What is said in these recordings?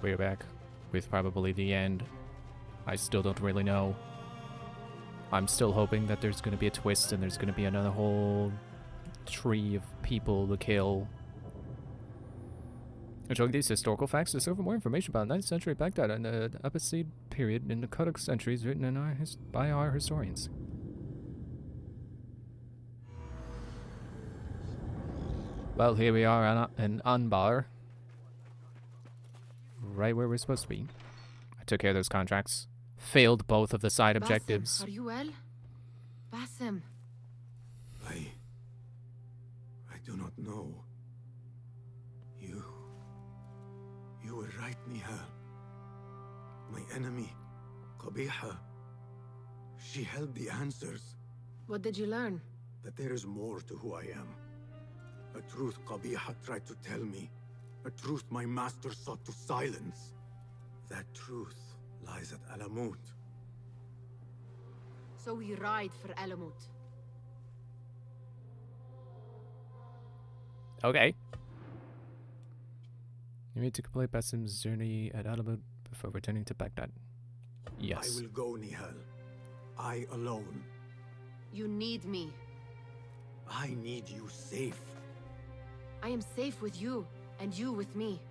We're back with probably the end. I still don't really know. I'm still hoping that there's going to be a twist and there's going to be another whole tree of people to kill. Enjoying these historical facts, discover more information about 9th century Baghdad and the Abbasid period in the Qutb centuries written in by our historians. Well, here we are in Anbar. Right where we're supposed to be. I took care of those contracts. Failed both of the side objectives. Basim, are you well? Basim. I do not know. You were right, Nihal. My enemy, Qabiha. She held the answers. What did you learn? That there is more to who I am. A truth Qabiha tried to tell me. A truth my master sought to silence. That truth lies at Alamut. So we ride for Alamut. Okay. You need to complete Basim's journey at Alamut before returning to Baghdad. Yes. I will go, Nihal. I alone. You need me. I need you safe. I am safe with you, and you with me.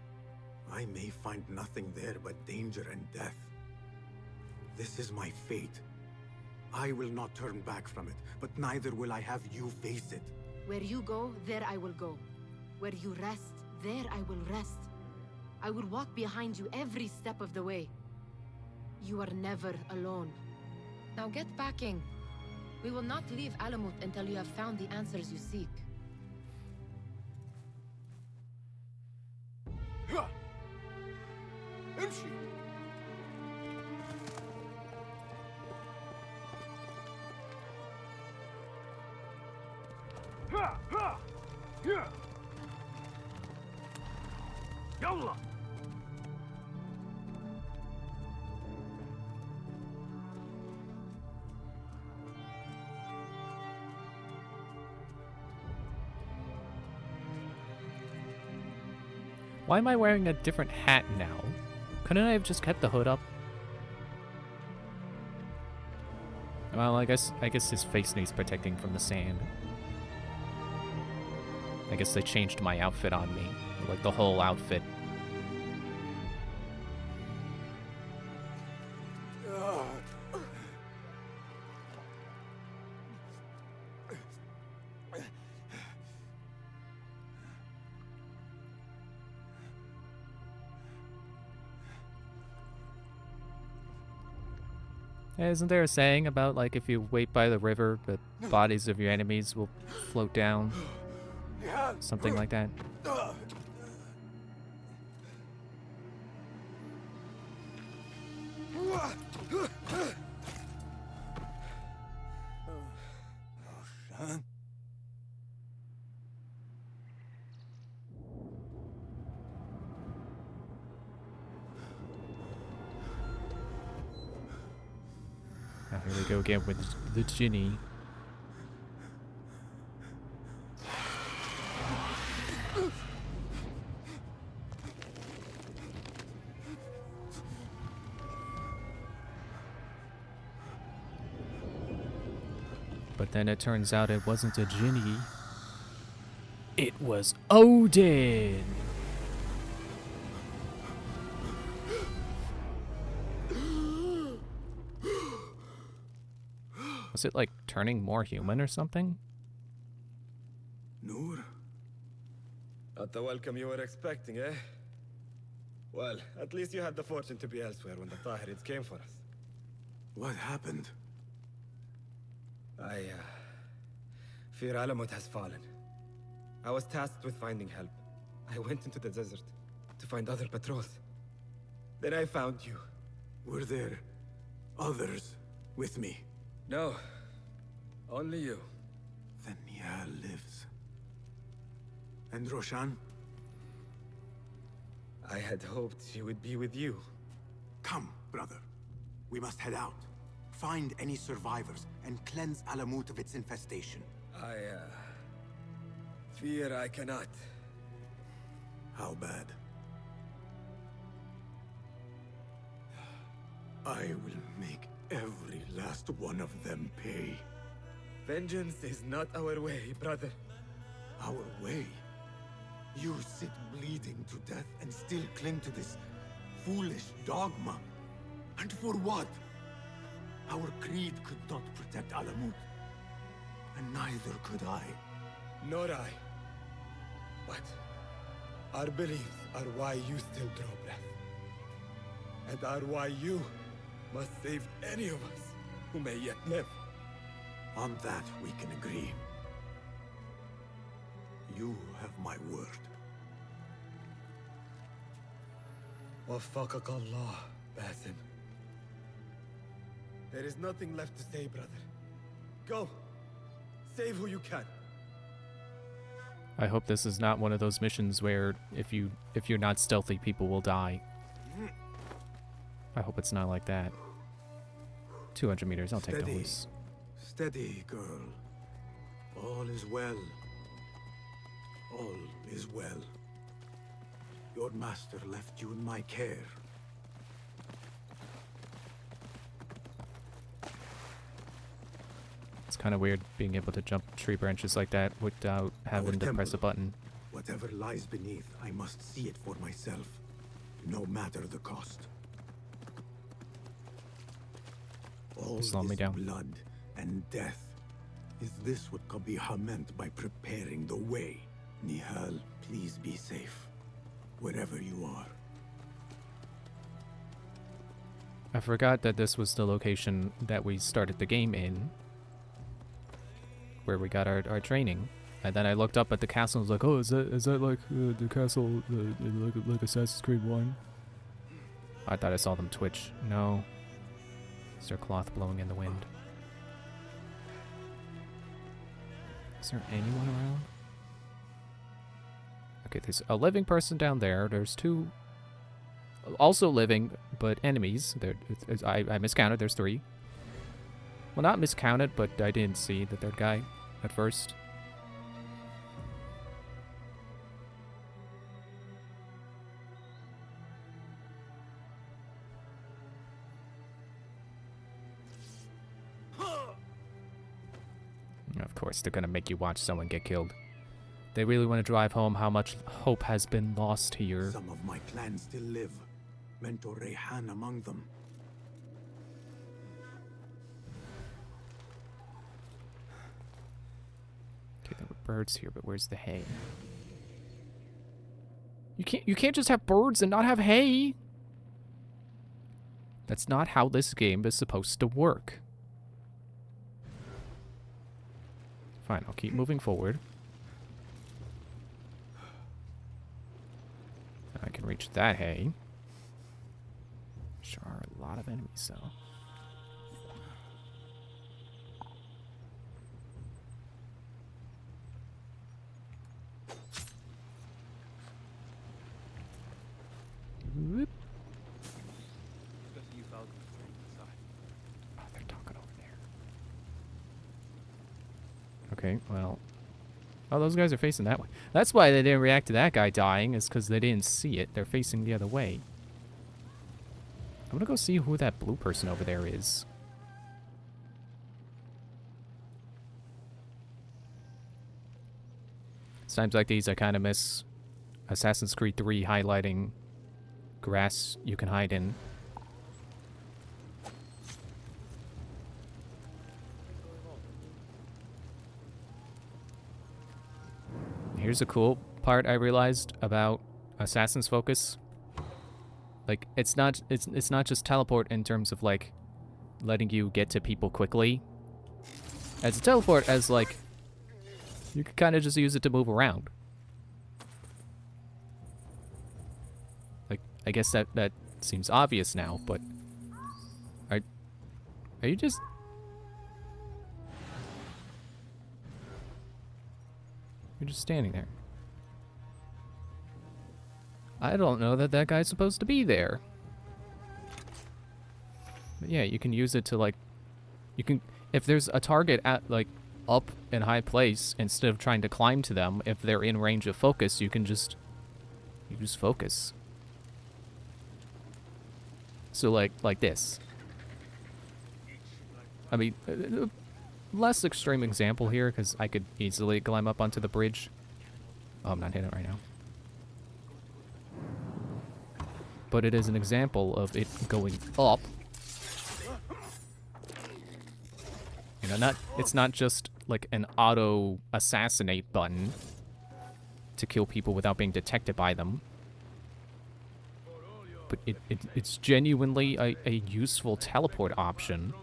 I may find nothing there but danger and death. This is my fate. I will not turn back from it, but neither will I have you face it. Where you go, there I will go. Where you rest, there I will rest. I will walk behind you every step of the way. You are never alone. Now get packing. We will not leave Alamut until you have found the answers you seek. يلا. Why am I wearing a different hat now? Couldn't I have just kept the hood up? Well, I guess his face needs protecting from the sand. I guess they changed my outfit on me. Like the whole outfit. Isn't there a saying about, like, if you wait by the river, the bodies of your enemies will float down? Something like that. Now here we go again with the Jinni. But then it turns out it wasn't a Jinni. It was Odin! Was it like turning more human or something? Noor? Not the welcome you were expecting, eh? Well, at least you had the fortune to be elsewhere when the Tahirids came for us. What happened? I fear Alamut has fallen. I was tasked with finding help. I went into the desert to find other patrols. Then I found you. Were there others with me? No, only you. Then Nihal lives. And Roshan? I had hoped she would be with you. Come, brother. We must head out. Find any survivors and cleanse Alamut of its infestation. I fear I cannot. How bad? I will make every last one of them pay. Vengeance is not our way, brother. Our way? You sit bleeding to death and still cling to this foolish dogma. And for what? Our creed could not protect Alamut. And neither could I. Nor I. But our beliefs are why you still draw breath. And are why you must save any of us who may yet live. On that we can agree. You have my word. Waffaqak Allah, Basim. There is nothing left to say, brother. Go. Save who you can. I hope this is not one of those missions where if you're not stealthy, people will die. I hope it's not like that. 200 meters, I'll take the Steady. horse. Steady, girl. All is well. All is well. Your master left you in my care. It's kind of weird being able to jump tree branches like that without having to press a temple. button. Whatever lies beneath, I must see it for myself, no matter the cost. All Slow me this down. blood and death. Is this what Qabiha meant by preparing the way? Nihal, please be safe, wherever you are. I forgot that this was the location that we started the game in, where we got our training. And then I looked up at the castle and was like, oh, is that like the castle like Assassin's Creed 1? I thought I saw them twitch. No. It's their cloth blowing in the wind. Is there anyone around? Okay, there's a living person down there. There's two also living, but enemies. I miscounted. There's 3. Well, not miscounted, but I didn't see the third guy at first. Of course, they're gonna make you watch someone get killed. They really want to drive home how much hope has been lost here. Some of my clan still live. Mentor Rayhan among them. Okay, there were birds here, but where's the hay? You can't just have birds and not have hay. That's not how this game is supposed to work. Fine, I'll keep moving forward. I can reach that hay. Sure are a lot of enemies, though. Whoop. Oh, they're talking over there. Okay, well. Oh, those guys are facing that way. That's why they didn't react to that guy dying, is because they didn't see it. They're facing the other way. I'm gonna go see who that blue person over there is. It's times like these I kind of miss Assassin's Creed 3 highlighting grass you can hide in. Here's a cool part I realized about Assassin's Focus. Like, it's not just teleport in terms of like letting you get to people quickly. As a teleport as like you can kind of just use it to move around. Like, I guess that seems obvious now, but are you just You're just standing there. I don't know that guy's supposed to be there. But yeah, you can use it to like... You can... If there's a target at like up in high place, instead of trying to climb to them, if they're in range of focus, you can just... You just focus. So like this. I mean, less extreme example here, because I could easily climb up onto the bridge. Oh, I'm not hitting it right now. But it is an example of it going up. You know, it's not just like an auto assassinate button to kill people without being detected by them. But it's genuinely a useful teleport option.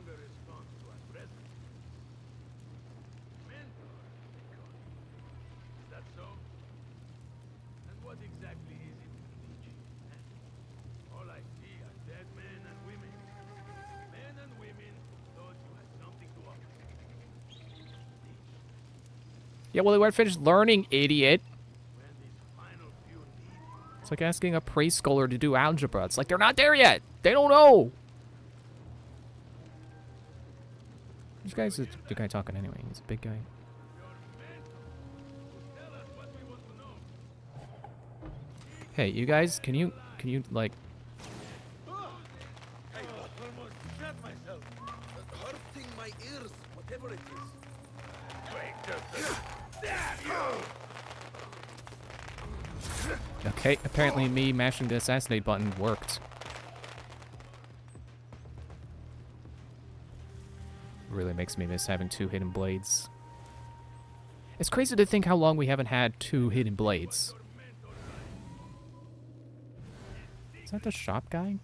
Yeah, well, they weren't finished learning, idiot. It's like asking a preschooler to do algebra. It's like they're not there yet. They don't know. This guy's the guy talking anyway. He's a big guy. Hey, you guys, can you like? Okay, apparently me mashing the assassinate button worked. Really makes me miss having 2 hidden blades. It's crazy to think how long we haven't had 2 hidden blades. Is that the shop guy?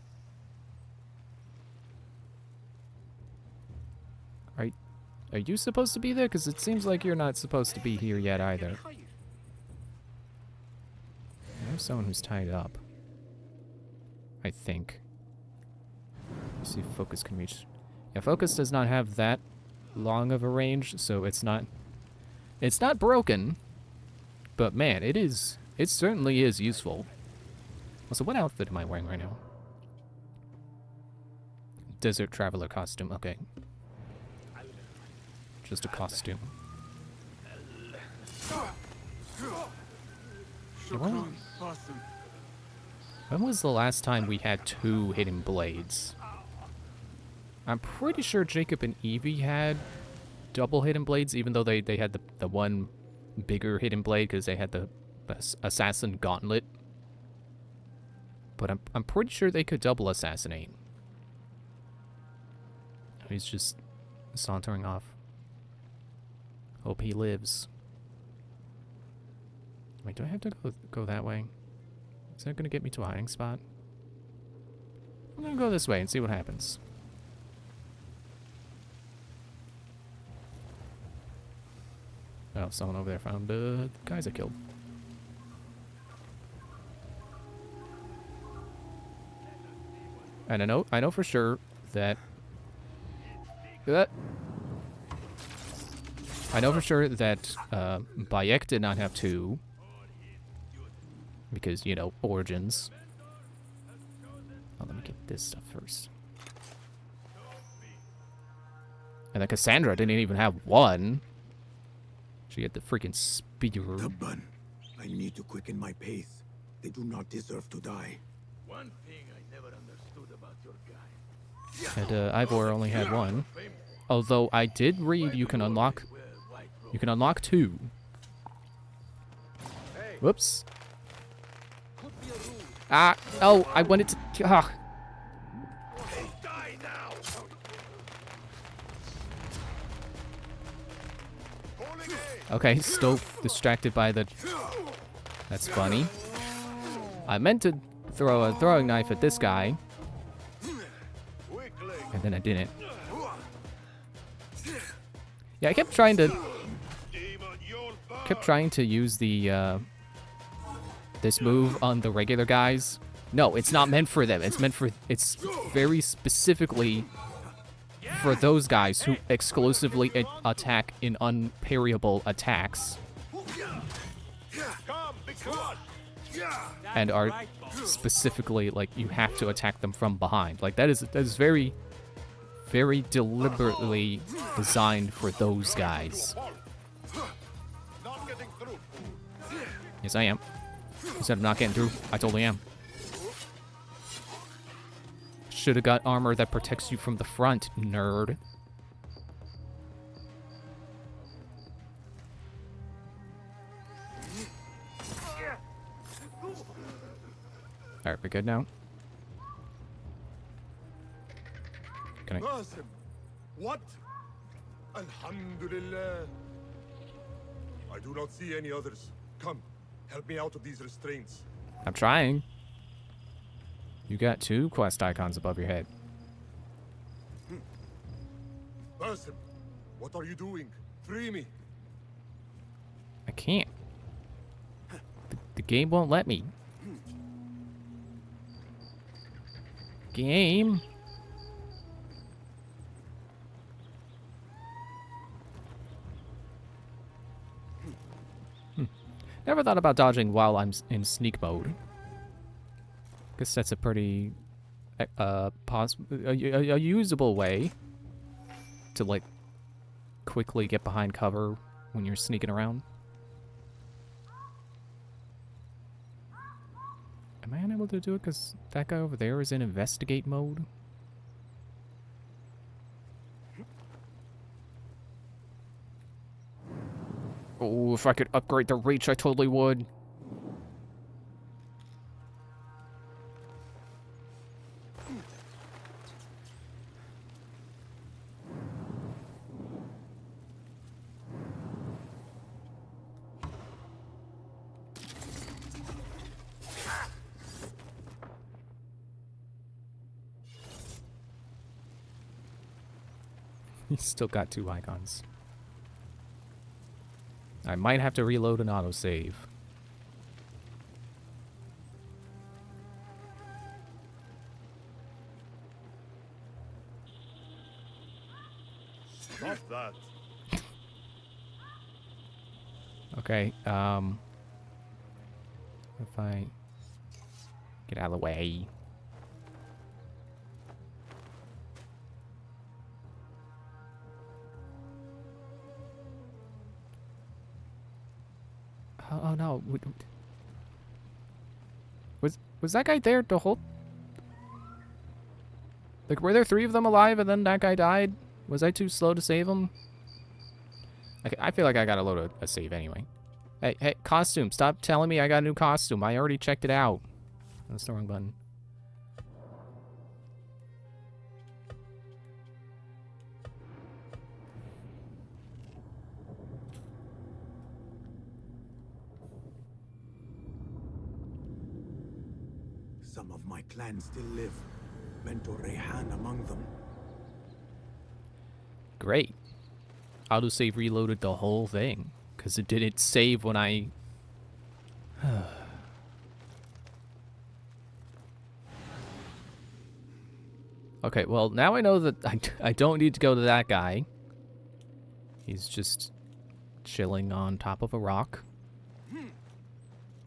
Are you supposed to be there? Because it seems like you're not supposed to be here yet either. There's someone who's tied up. I think. Let's see if Focus can reach. Yeah, Focus does not have that long of a range, so it's not broken. But man, it certainly is useful. Also, what outfit am I wearing right now? Desert Traveler costume, okay. Just a costume. When was the last time we had 2 hidden blades? I'm pretty sure Jacob and Evie had double hidden blades, even though they had the one bigger hidden blade because they had the assassin gauntlet. But I'm pretty sure they could double assassinate. He's just sauntering off. Hope he lives. Wait, do I have to go that way? Is that gonna get me to a hiding spot? I'm gonna go this way and see what happens. Oh, someone over there found the guys I killed. And I know for sure that I know for sure that Bayek did not have 2 because, you know, origins. Oh, let me get this stuff first. And then Cassandra didn't even have 1. She had the freaking spear. Tabban, I need to quicken my pace. They do not deserve to die. One thing I never understood about your guy. And Ivor only had 1. Although I did read you can unlock 2. Whoops. Ah, oh, I wanted to Okay, still distracted by the... That's funny. I meant to throw a throwing knife at this guy. And then I didn't. Yeah, I kept trying to use the this move on the regular guys. No, it's not meant for them. It's very specifically for those guys who exclusively attack in unparryable attacks. And are specifically, like, you have to attack them from behind. Like, that is very, very deliberately designed for those guys. Yes, I am. You said I'm not getting through. I totally am. Should have got armor that protects you from the front, nerd. Alright, we're good now? Can I... Qasim! What? Alhamdulillah. I do not see any others. Come, help me out of these restraints. I'm trying. You got 2 quest icons above your head. Qasim, what are you doing? Free me. I can't. The game won't let me. Game. Never thought about dodging while I'm in sneak mode. Guess that's a pretty a usable way to like quickly get behind cover when you're sneaking around. Am I unable to do it because that guy over there is in investigate mode? Oh, if I could upgrade the reach, I totally would. He's still got 2 icons. I might have to reload an autosave. Stop that. Okay, if I get out of the way. Oh no. Was that guy there the whole... Like, were there 3 of them alive and then that guy died? Was I too slow to save him? Okay, I feel like I gotta load a save anyway. Hey, costume, stop telling me I got a new costume. I already checked it out. That's the wrong button. Some of my clan still live. Mentor Rayhan among them. Great. Autosave reloaded the whole thing. Because it didn't save when I... Okay, well, now I know that I don't need to go to that guy. He's just chilling on top of a rock.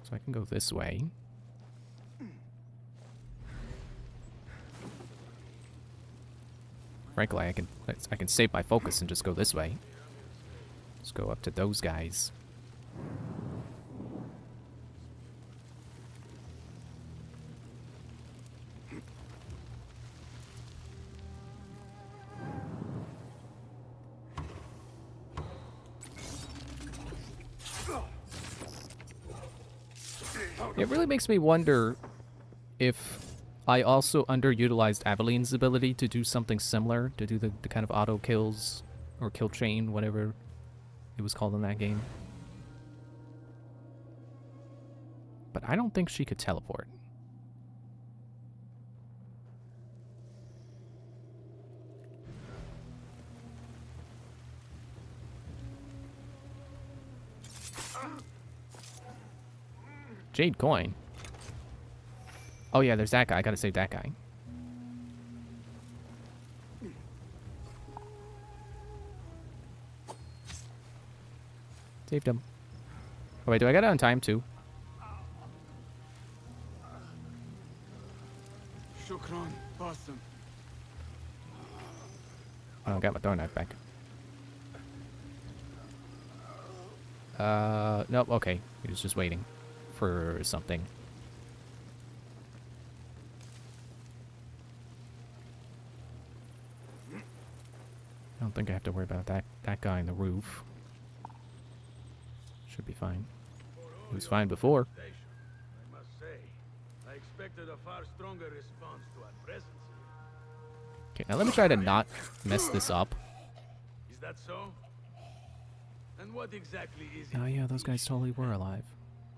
So I can go this way. Frankly, I can save my focus and just go this way. Let's go up to those guys. It really makes me wonder if I also underutilized Aveline's ability to do something similar, to do the kind of auto kills or kill chain, whatever it was called in that game. But I don't think she could teleport. Jade coin. Oh yeah, there's that guy. I gotta save that guy. Saved him. Oh wait, do I get it on time too? Shukran, Qasim. I don't got my throwing knife back. Nope, okay. He was just waiting for something. I don't think I have to worry about that guy in the roof. Should be fine. He was fine before. I must say, I expected expected a far stronger response to our presence here. Okay, now let me try to not mess this up. Is that so? And what exactly is it? Oh yeah, those guys totally were alive.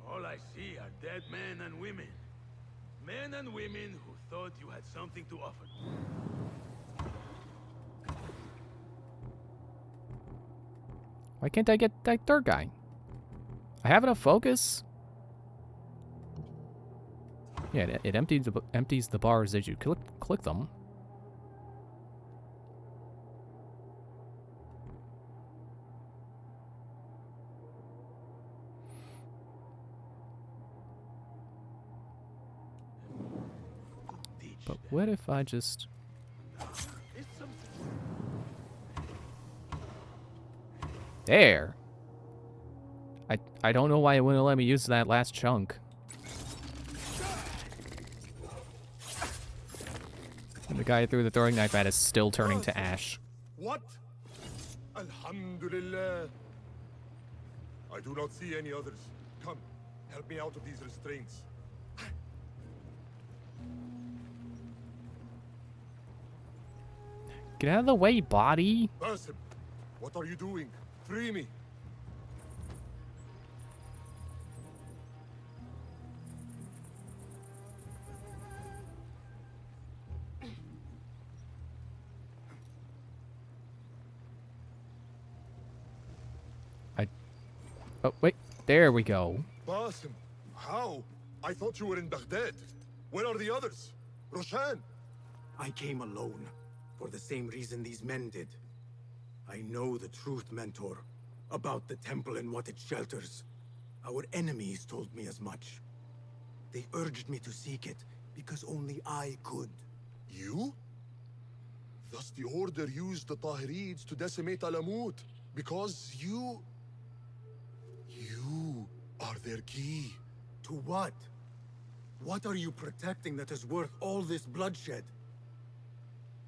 All I see are dead men and women. Men and women who thought you had something to offer. Why can't I get that third guy? I have enough focus? Yeah, it empties the bars as you click them. But what if I just... There! I don't know why it wouldn't let me use that last chunk. And the guy who threw the throwing knife at is still turning to ash. What? Alhamdulillah. I do not see any others. Come, help me out of these restraints. Get out of the way, body! Basim, what are you doing? Free me. Oh, wait. There we go. Basim, how? I thought you were in Baghdad. Where are the others? Roshan? I came alone, for the same reason these men did. I know the truth, Mentor, about the temple and what it shelters. Our enemies told me as much. They urged me to seek it, because only I could. You? Thus the Order used the Tahirids to decimate Alamut, because you are their key. To what? What are you protecting that is worth all this bloodshed?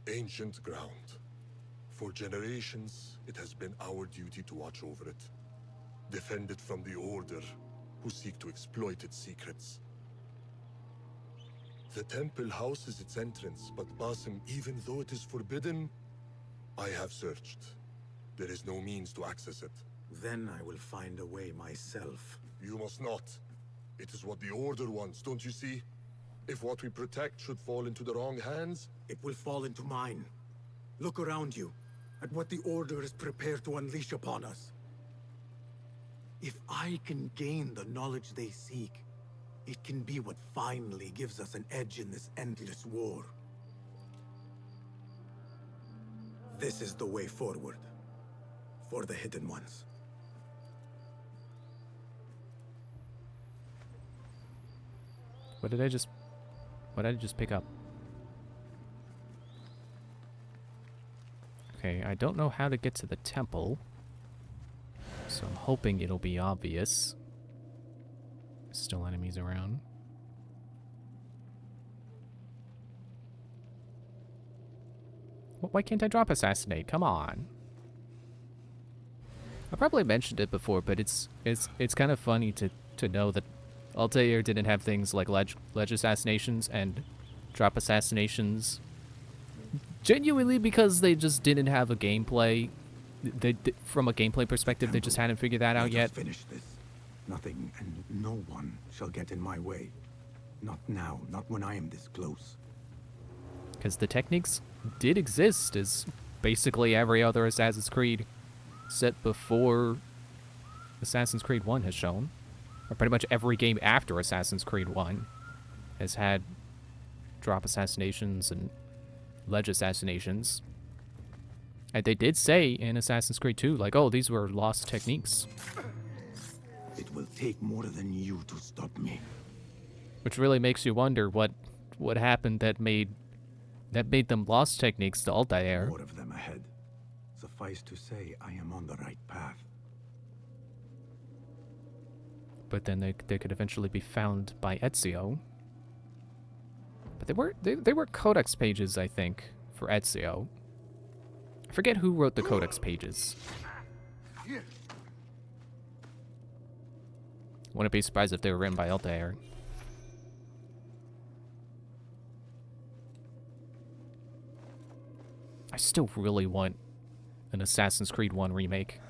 Ancient ground. For generations, it has been our duty to watch over it. Defend it from the Order, who seek to exploit its secrets. The temple houses its entrance, but Basim, even though it is forbidden, I have searched. There is no means to access it. Then I will find a way myself. You must not. It is what the Order wants, don't you see? If what we protect should fall into the wrong hands... It will fall into mine. Look around you, at what the Order is prepared to unleash upon us. If I can gain the knowledge they seek, it can be what finally gives us an edge in this endless war. This is the way forward. For the Hidden Ones. What did I just pick up? Okay, I don't know how to get to the temple. So I'm hoping it'll be obvious. Still enemies around. Why can't I drop assassinate? Come on. I probably mentioned it before, but it's kind of funny to know that Altair didn't have things like ledge assassinations and drop assassinations. Genuinely because they just didn't have a gameplay. From a gameplay perspective, they just hadn't figured that out yet. Finish this. Nothing and no one shall get in my way. Not now, not when I am this close. Because the techniques did exist as basically every other Assassin's Creed set before Assassin's Creed 1 has shown. Or pretty much every game after Assassin's Creed 1 has had drop assassinations and ledge assassinations. And they did say in Assassin's Creed 2, like, oh, these were lost techniques. It will take more than you to stop me. Which really makes you wonder what happened that made them lost techniques to Altair. More of them ahead. Suffice to say, I am on the right path. But then they could eventually be found by Ezio. But they were codex pages, I think, for Ezio. I forget who wrote the codex pages. Wouldn't be surprised if they were written by Altair. still really want an Assassin's Creed 1 remake.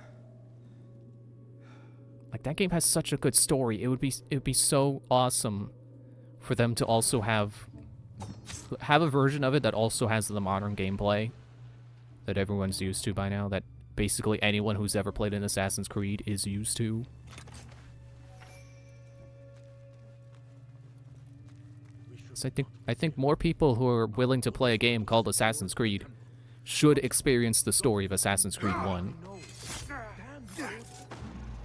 Like, that game has such a good story. It would be so awesome for them to also have a version of it that also has the modern gameplay that everyone's used to by now, that basically anyone who's ever played an Assassin's Creed is used to. So I think more people who are willing to play a game called Assassin's Creed should experience the story of Assassin's Creed 1.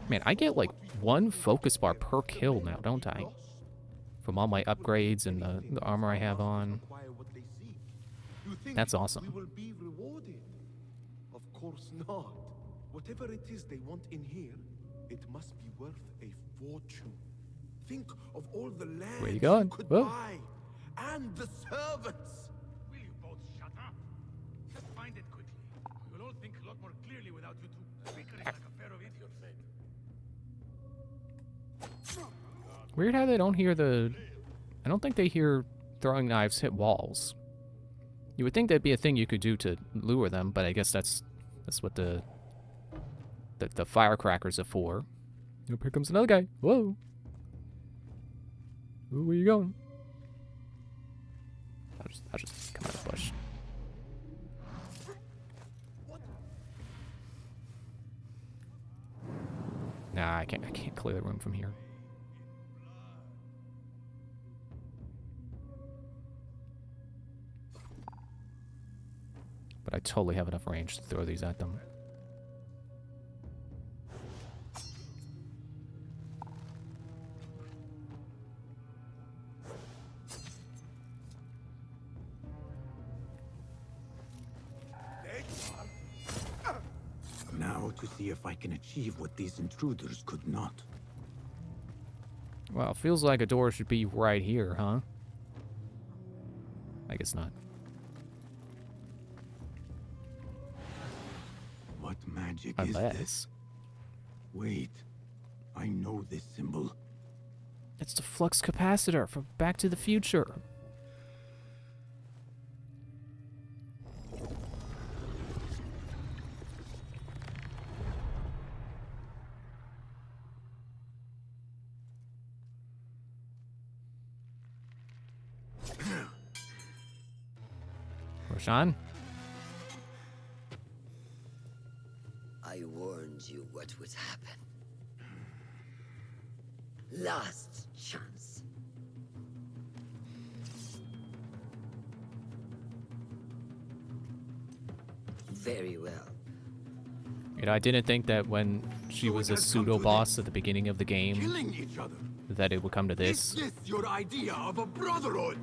Man, I get like 1 focus bar per kill now, don't I? From all my upgrades and the armor I have on. That's awesome. We will be rewarded? Of course not. Whatever it is they want in here, it must be worth a fortune. Think of all the land Where you going? could Whoa. buy, and the servants. Will you both shut up? Just find it quickly. We will all think a lot more clearly without you two bickering like a pair of idiots. Weird how they don't hear the... I don't think they hear throwing knives hit walls. You would think that'd be a thing you could do to lure them, but I guess that's what the firecrackers are for. Oh, here comes another guy. Whoa. Ooh, where you going? I'll just come out of the bush. Nah, I can't clear the room from here. But I totally have enough range to throw these at them. Now to see if I can achieve what these intruders could not. Well, it feels like a door should be right here, huh? I guess not. What magic is Unless... this? Wait, I know this symbol. It's the flux capacitor from Back to the Future. Roshan? I warned you what would happen. Last chance. Very well. You know, I didn't think that when she was a pseudo-boss at the beginning of the game, Killing each other. that it would come to Is this. this your idea of a brotherhood?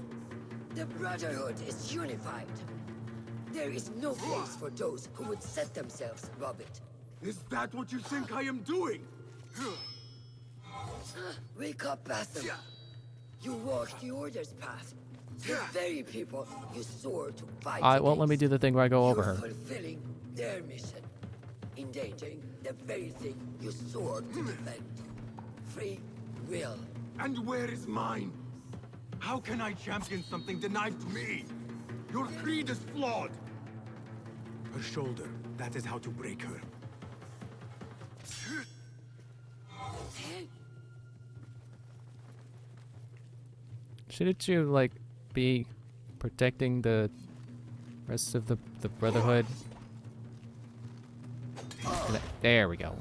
The Brotherhood is unified. There is no place for those who would set themselves above it. Is that what you think I am doing? Wake up, Basim. You walk the Order's path. The very people you swore to fight I won't let me do the thing where I go over You're her. fulfilling their mission. Endangering the very thing you swore to defend. Free will. And where is mine? How can I champion something denied to me? Your creed is flawed. Her shoulder, that is how to break her. Shouldn't you, like, be protecting the rest of the Brotherhood? There we go.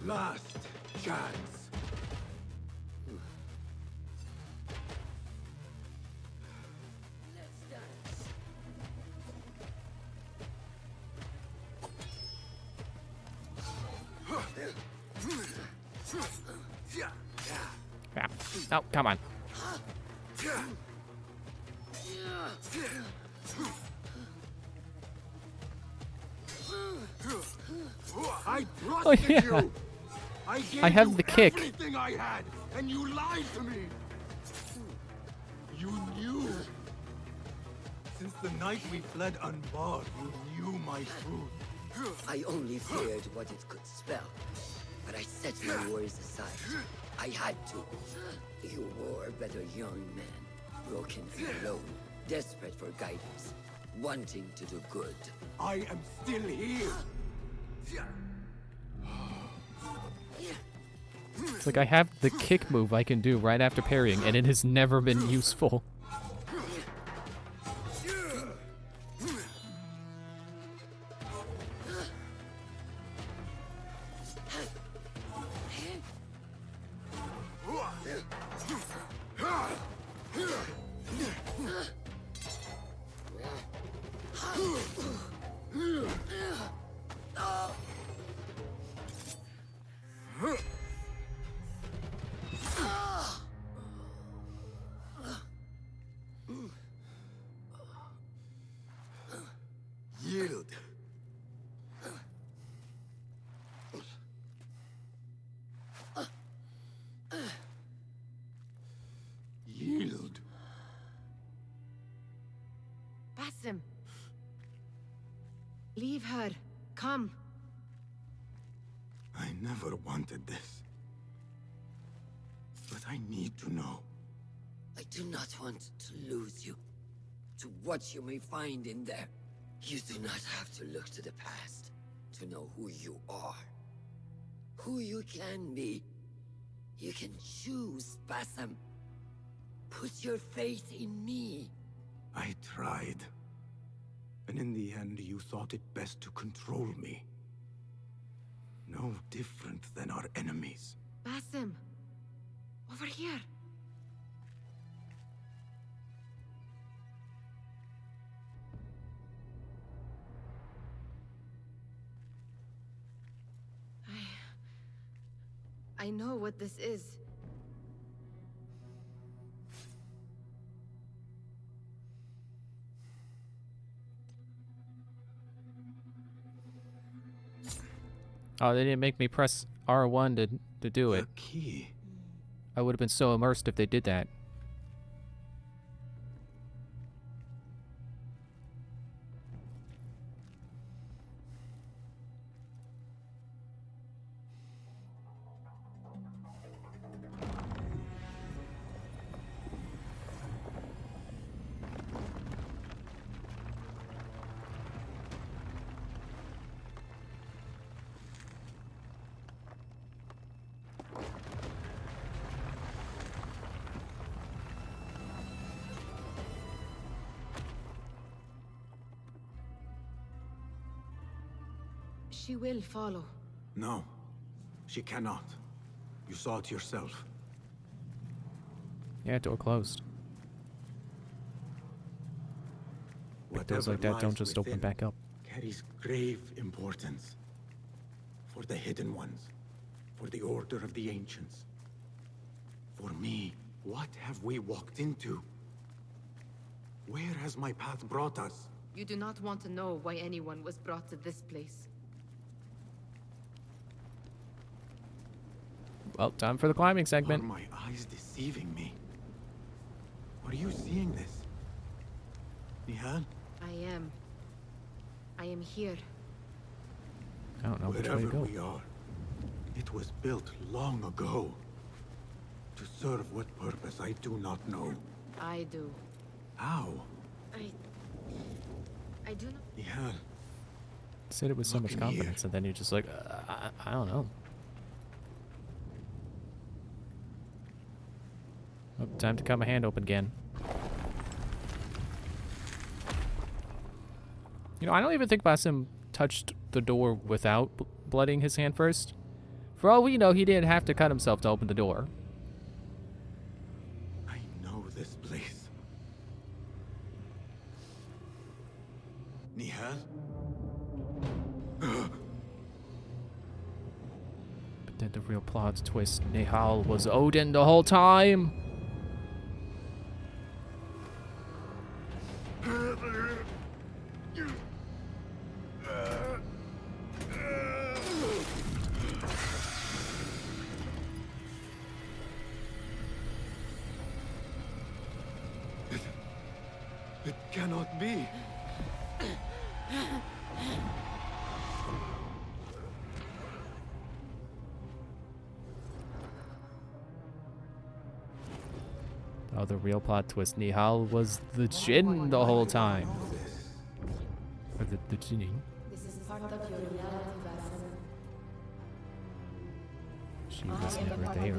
Last chance. Let's dance. Yeah. Oh, come on. I trusted Oh, yeah. you. I gave I have you the kick. everything I had, and you lied to me. You knew. Since the night we fled unbarred, you knew my truth. I only feared what it could spell. But I set my worries aside. I had to. You were but a young man, broken and alone, desperate for guidance, wanting to do good. I am still here. It's like I have the kick move I can do right after parrying, and it has never been useful. Yield. Yield. Basim. Leave her. Come. I never wanted this. But I need to know. I do not want to lose you to what you may find in there. You do not have to look to the past to know who you are, who you can be. You can choose, Basim. Put your faith in me. I tried. And in the end, you thought it best to control me. No different than our enemies. Basim. Over here. I know what this is. Oh, they didn't make me press R1 to do it. The key. I would have been so immersed if they did that. She will follow. No. She cannot. You saw it yourself. Yeah, door closed. But doors like that don't just open back up. Carries grave importance. For the hidden ones. For the Order of the Ancients. For me, what have we walked into? Where has my path brought us? You do not want to know why anyone was brought to this place. Well, time for the climbing Are segment. my eyes deceiving me? Are you seeing this? Nihal? I am here. I don't know which way to Wherever go. we are, it was built long ago. To serve what purpose, I do not know. I do. How? I do not. Nihal, Said it with so Look much in confidence, here. and then you're just like, I don't know. Oh, time to cut my hand open again. You know, I don't even think Basim touched the door without blooding his hand first. For all we know, he didn't have to cut himself to open the door. I know this place. Nihal? But then the real plot twist, Nihal was Odin the whole time. It cannot be. Oh, the real plot twist. Nihal was the Jinn the whole time. Or the Jinni. This is part of your reality, Vassal. She was never there.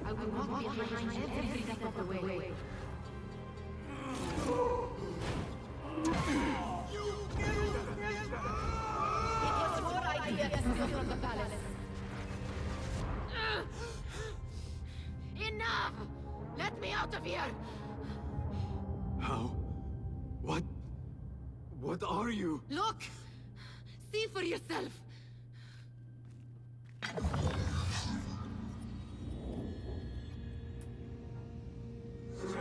I will walk behind you every step of the way. It was your idea to steal from the palace. Enough! Let me out of here! How? What? What are you? Look! See for yourself!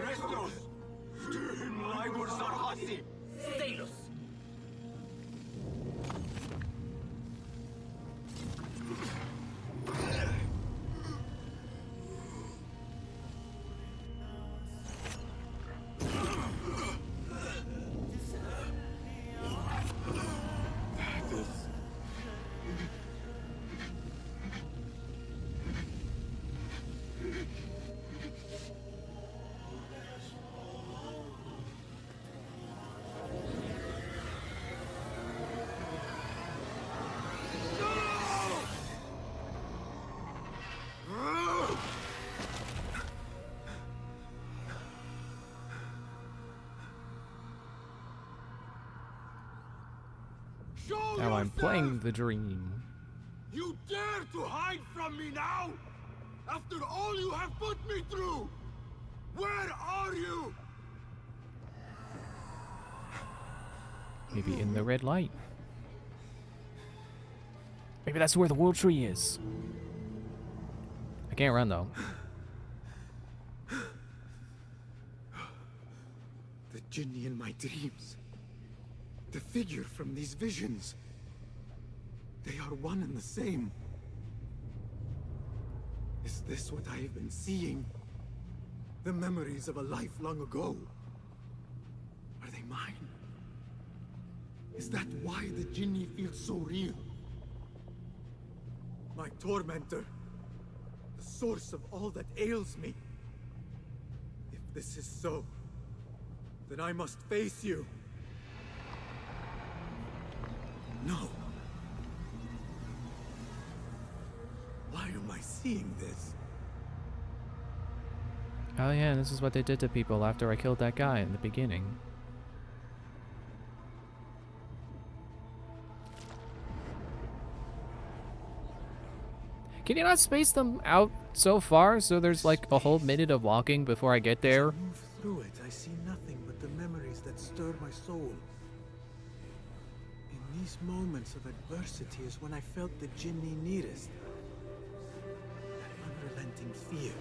Restos! Stehen Libor Sarhasi! Stalos! Show Now I'm yourself! playing the dream. You dare to hide from me now? After all you have put me through? Where are you? Maybe in the red light. Maybe that's where the world tree is. I can't run though. The Jinni in my dreams. The figure from these visions. They are one and the same. Is this what I have been seeing? The memories of a life long ago? Are they mine? Is that why the Jinni feels so real? My tormentor. The source of all that ails me. If this is so, then I must face you. No. Why am I seeing this? Oh yeah, this is what they did to people after I killed that guy in the beginning. Can you not space them out so far so there's like a whole minute of walking before I get there? As I move through it, I see nothing but the memories that stir my soul. In these moments of adversity is when I felt the Jinni nearest. That unrelenting fear,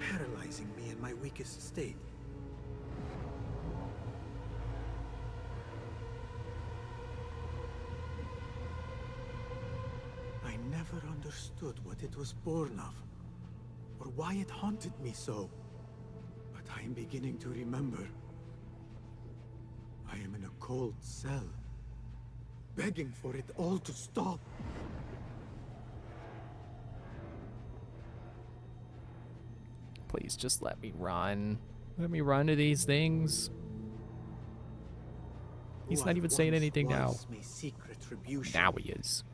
paralyzing me in my weakest state. I never understood what it was born of, or why it haunted me so. But I am beginning to remember. I am in a cold cell, begging for it all to stop. Please just let me run. Let me run to these things. He's Who not I even saying once anything now. was may seek retribution. Now he is.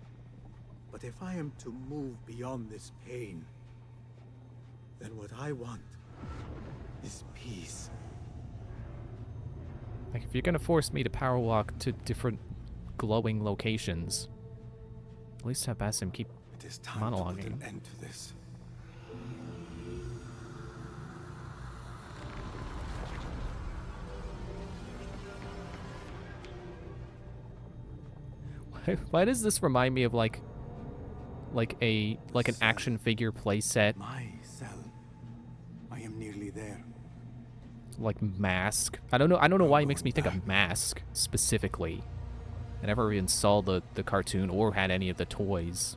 But if I am to move beyond this pain, then what I want is peace. Like, if you're gonna force me to power walk to different glowing locations, at least have Basim keep It is time to put monologuing. an end to this. Why does this remind me of like an action figure playset, My cell. I am nearly there. like Mask? I don't know why it makes me think of Mask specifically. I never even saw the cartoon or had any of the toys.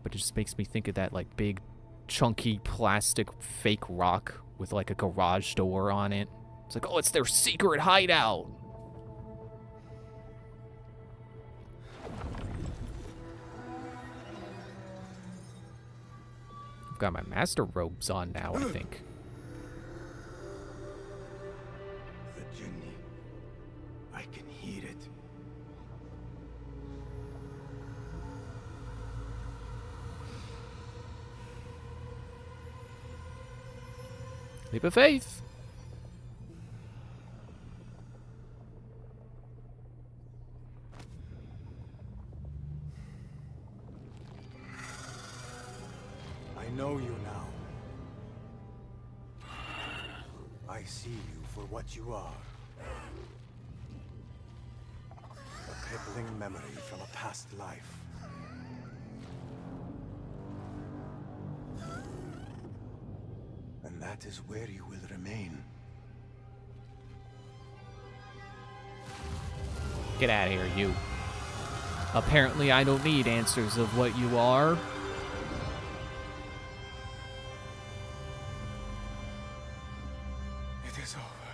But it just makes me think of that like big chunky plastic fake rock with like a garage door on it. It's like, oh, it's their secret hideout. got my master robes on now, I think. The Jinni. I can hear it. Leap of faith. I know you now. I see you for what you are. A crippling memory from a past life. And that is where you will remain. Get out of here, you. Apparently, I don't need answers of what you are. It is over.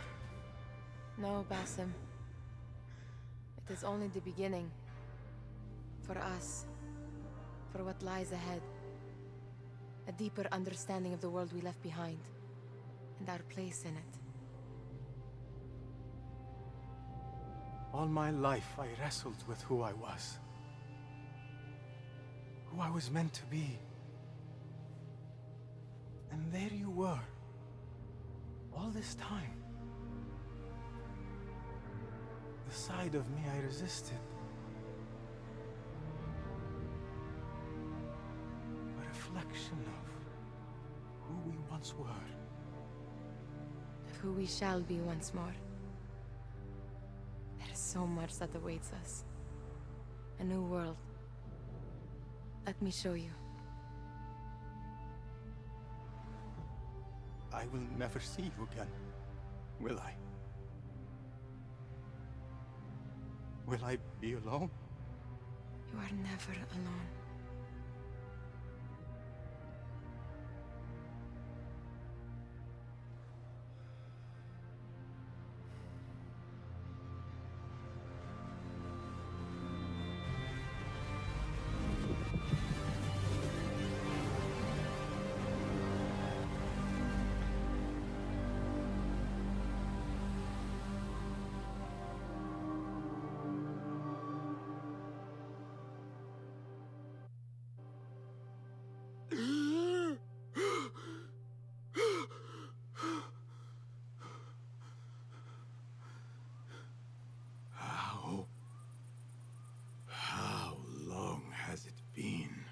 No, Basim. It is only the beginning. For us. For what lies ahead. A deeper understanding of the world we left behind. And our place in it. All my life, I wrestled with who I was. Who I was meant to be. And there you were. All this time. The side of me I resisted. A reflection of who we once were. Of who we shall be once more. There is so much that awaits us. A new world. Let me show you. I will never see you again, will I? Will I be alone? You are never alone. How long has it been?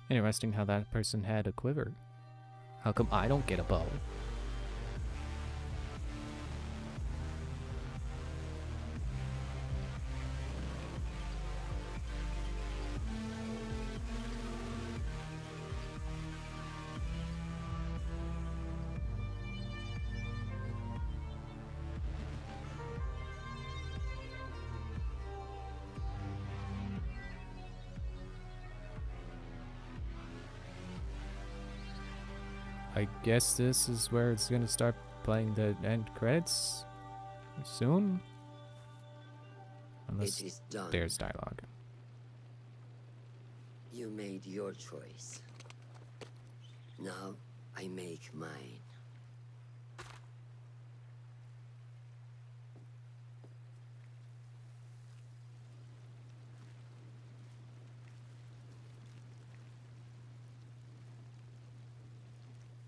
Interesting how that person had a quiver. How come I don't get a bow? I guess this is where it's gonna start playing the end credits soon. Unless It is done. there's dialogue. You made your choice. Now, I make mine.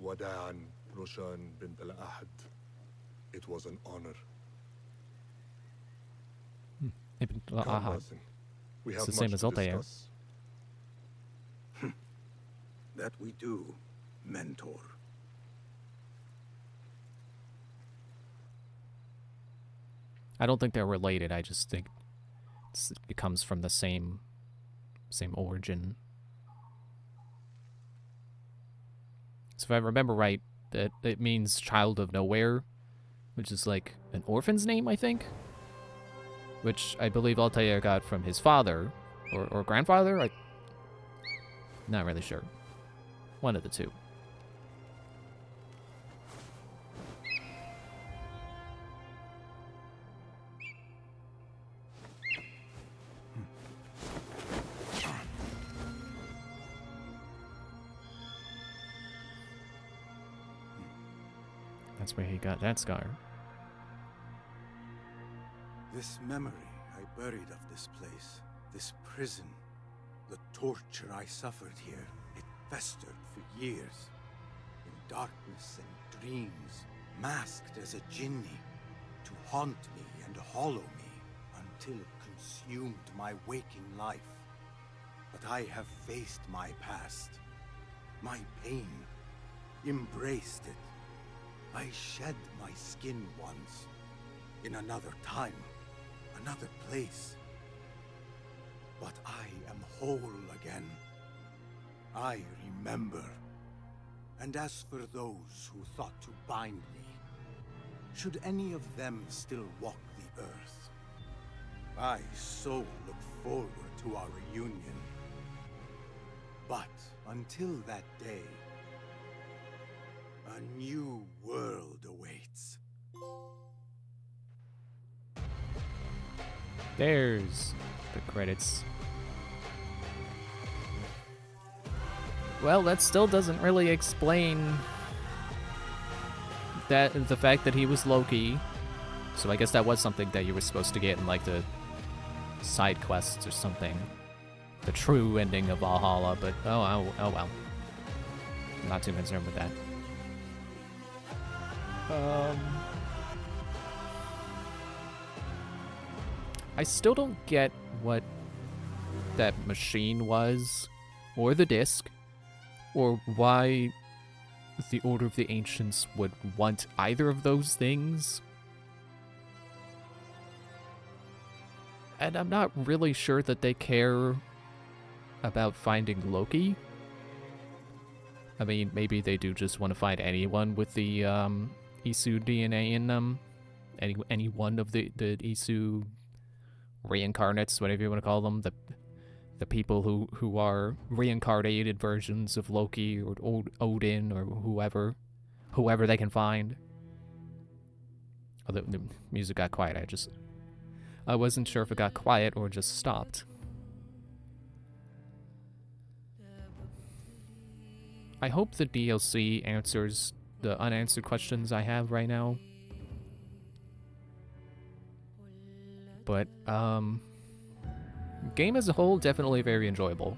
Wada'an Roshan bint al-Ahad. It was an honor. Ibn Come, Ahad. Basim. We It's have the same much as to Altair. discuss. That we do, Mentor. I don't think they're related. I just think it comes from the same origin. So if I remember right, that it means child of nowhere, which is like an orphan's name, I think. Which I believe Altair got from his father or grandfather. Not really sure. One of the two. That's where he got that scar. This memory I buried of this place, this prison, the torture I suffered here, it festered for years. In darkness and dreams, masked as a jinni, to haunt me and hollow me, until it consumed my waking life. But I have faced my past, my pain, embraced it. I shed my skin once, in another time, another place. But I am whole again. I remember. And as for those who thought to bind me, should any of them still walk the earth, I so look forward to our reunion. But until that day, a new world awaits. There's the credits. Well, that still doesn't really explain that the fact that he was Loki. So I guess that was something that you were supposed to get in like the side quests or something. The true ending of Valhalla, but oh well. I'm not too concerned with that. I still don't get what that machine was, or the disc, or why the Order of the Ancients would want either of those things. And I'm not really sure that they care about finding Loki. I mean, maybe they do just want to find anyone with the Isu DNA in them. Any one of the Isu reincarnates, whatever you want to call them, the people who are reincarnated versions of Loki or Odin or whoever they can find. Oh, the music got quiet. I wasn't sure if it got quiet or just stopped. I hope the DLC answers the unanswered questions I have right now. But, game as a whole, definitely very enjoyable.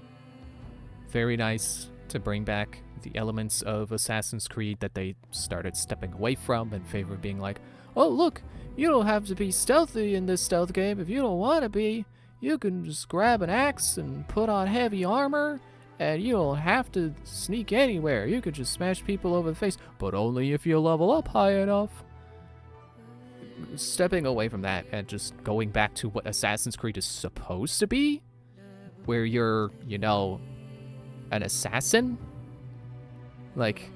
Very nice to bring back the elements of Assassin's Creed that they started stepping away from in favor of being like, oh look, you don't have to be stealthy in this stealth game. If you don't want to be, you can just grab an axe and put on heavy armor, and you don't have to sneak anywhere. You could just smash people over the face, but only if you level up high enough. Stepping away from that and just going back to what Assassin's Creed is supposed to be, where you're, you know, an assassin. Like,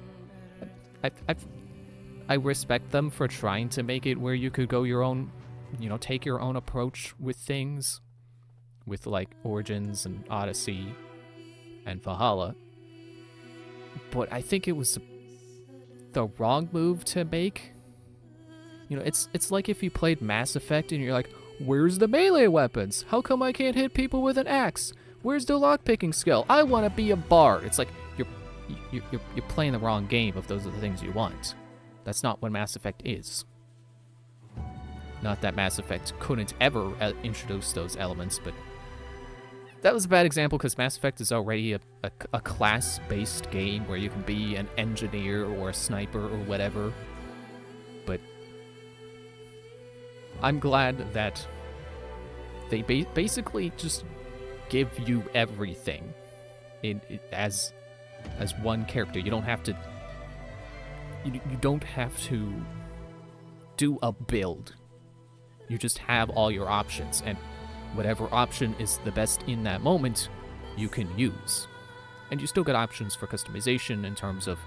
I respect them for trying to make it where you could go your own, you know, take your own approach with things, with like Origins and Odyssey and Valhalla. But I think it was the wrong move to make. You know, it's like if you played Mass Effect and you're like, where's the melee weapons? How come I can't hit people with an axe? Where's the lockpicking skill? I want to be a bard. It's like you're playing the wrong game if those are the things you want. That's not what Mass Effect is. Not that Mass Effect couldn't ever introduce those elements, but that was a bad example because Mass Effect is already a class-based game where you can be an engineer or a sniper or whatever. But I'm glad that they basically just give you everything as one character. You don't have to. You don't have to do a build. You just have all your options, and whatever option is the best in that moment, you can use. And you still get options for customization in terms of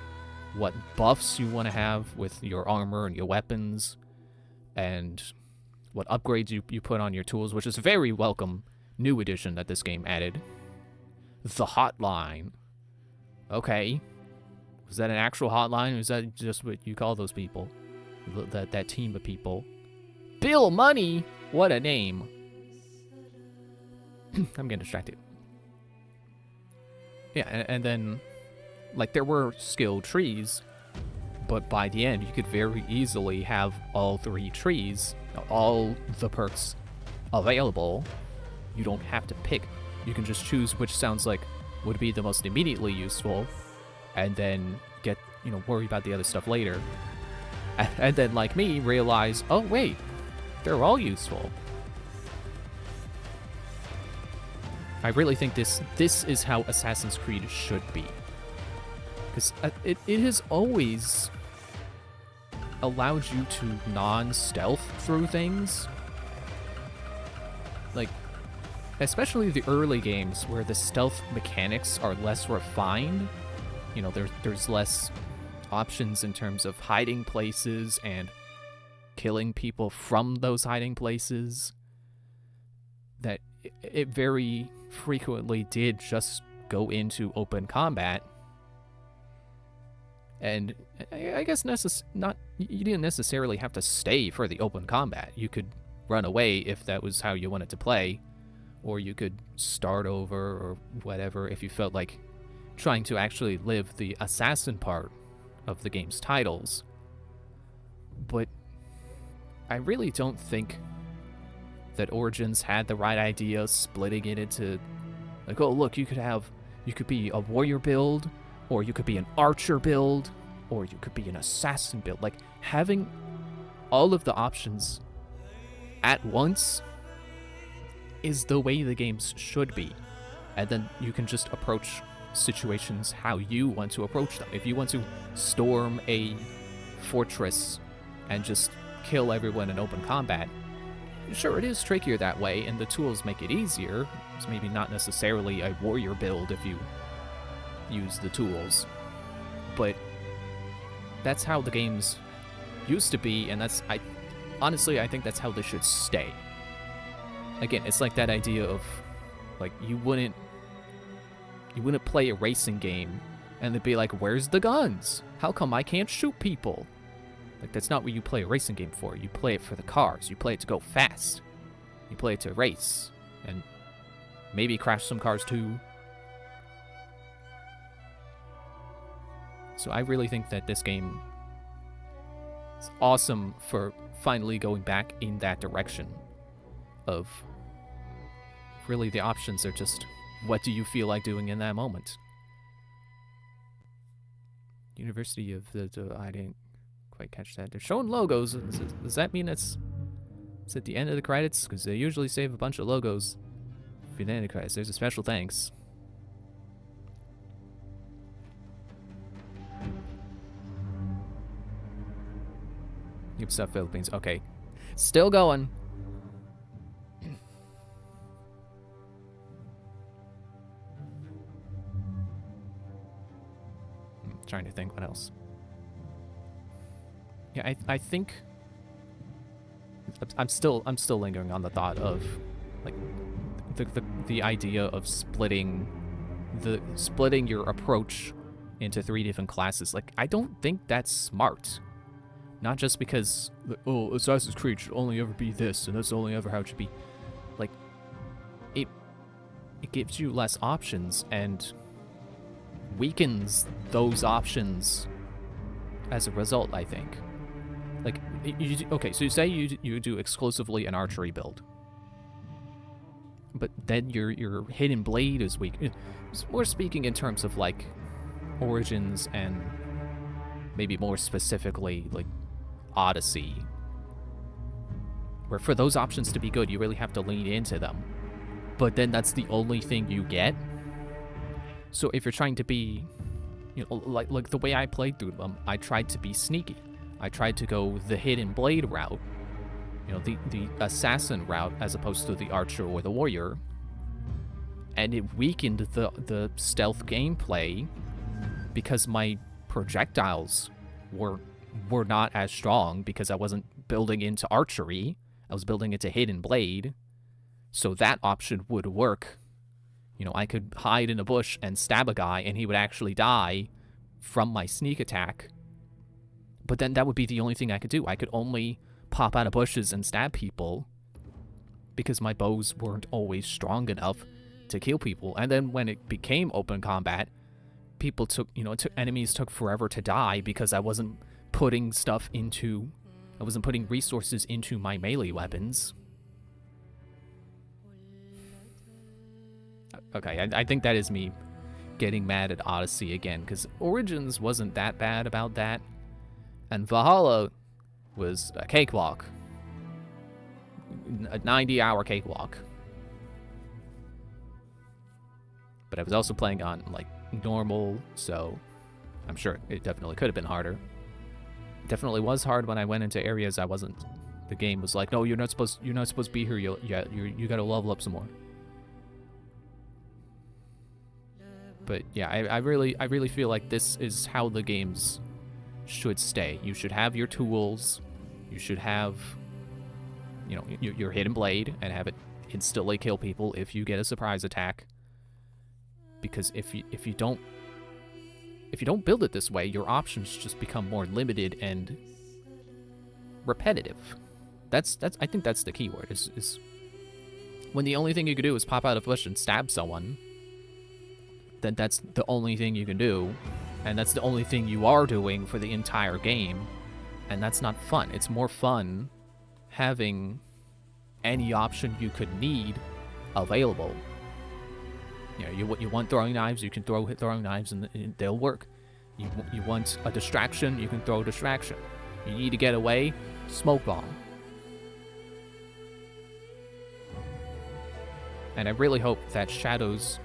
what buffs you want to have with your armor and your weapons, and what upgrades you put on your tools, which is a very welcome new addition that this game added. The hotline. Okay. Was that an actual hotline, or is that just what you call those people? That team of people? Bill Money? What a name. I'm getting distracted. Yeah, and then, like, there were skill trees, but by the end, you could very easily have all 3 trees, all the perks available. You don't have to pick. You can just choose which sounds like would be the most immediately useful, and then get, worry about the other stuff later. And then, like me, realize, oh wait, they're all useful. I really think this is how Assassin's Creed should be. Because it has always allowed you to non-stealth through things. Like, especially the early games where the stealth mechanics are less refined. There's less options in terms of hiding places and killing people from those hiding places. That it very frequently did just go into open combat. And I guess you didn't necessarily have to stay for the open combat. You could run away if that was how you wanted to play, or you could start over or whatever if you felt like trying to actually live the assassin part of the game's titles. But I really don't think that Origins had the right idea, splitting it into, like, oh look, you could be a warrior build, or you could be an archer build, or you could be an assassin build. Like, having all of the options at once is the way the games should be. And then you can just approach situations how you want to approach them. If you want to storm a fortress and just kill everyone in open combat, sure, it is trickier that way, and the tools make it easier. It's maybe not necessarily a warrior build if you use the tools, but that's how the games used to be, and honestly, I think that's how they should stay. Again, it's like that idea of, like, you wouldn't play a racing game and they'd be like, where's the guns? How come I can't shoot people? Like, that's not what you play a racing game for. You play it for the cars. You play it to go fast. You play it to race. And maybe crash some cars too. So I really think that this game is awesome for finally going back in that direction of really the options are just, what do you feel like doing in that moment? University of I didn't quite catch that. They're showing logos. Does that mean it's at the end of the credits? Because they usually save a bunch of logos for the end of the credits. There's a special thanks. Ubisoft Philippines. Okay. Still going. Trying to think what else. Yeah, I think I'm still lingering on the thought of, like, the idea of splitting your approach into 3 different classes. Like, I don't think that's smart. Not just because, oh, Assassin's Creed should only ever be this, and that's only ever how it should be. Like, it gives you less options and weakens those options as a result, I think. Like, okay, so you say you do exclusively an archery build, but then your hidden blade is weak. More speaking in terms of, like, Origins and maybe more specifically, like, Odyssey, where for those options to be good, you really have to lean into them. But then that's the only thing you get. So if you're trying to be, like the way I played through them, I tried to be sneaky. I tried to go the hidden blade route, you know, the assassin route as opposed to the archer or the warrior. And it weakened the stealth gameplay because my projectiles were not as strong because I wasn't building into archery. I was building into hidden blade. So that option would work. You know, I could hide in a bush and stab a guy and he would actually die from my sneak attack. But then that would be the only thing I could do. I could only pop out of bushes and stab people because my bows weren't always strong enough to kill people. And then when it became open combat, people took, you know, enemies took forever to die because I wasn't putting resources into my melee weapons. Okay, I think that is me getting mad at Odyssey again, because Origins wasn't that bad about that, and Valhalla was a cakewalk. A 90-hour cakewalk. But I was also playing on, like, normal, so I'm sure it definitely could have been harder. It definitely was hard when I went into areas I wasn't... The game was like, no, you're not supposed to be here, you gotta level up some more. But yeah, I really feel like this is how the games should stay. You should have your tools, you should have, you know, your hidden blade, and have it instantly kill people if you get a surprise attack. Because if you don't build it this way, your options just become more limited and repetitive. I think that's the key word, is when the only thing you can do is pop out of a bush and stab someone, then that's the only thing you can do, and that's the only thing you are doing for the entire game, and that's not fun. It's more fun having any option you could need available. You know, you want throwing knives, you can throw throwing knives and they'll work. You want a distraction, you can throw a distraction. You need to get away, smoke bomb. And I really hope that Shadows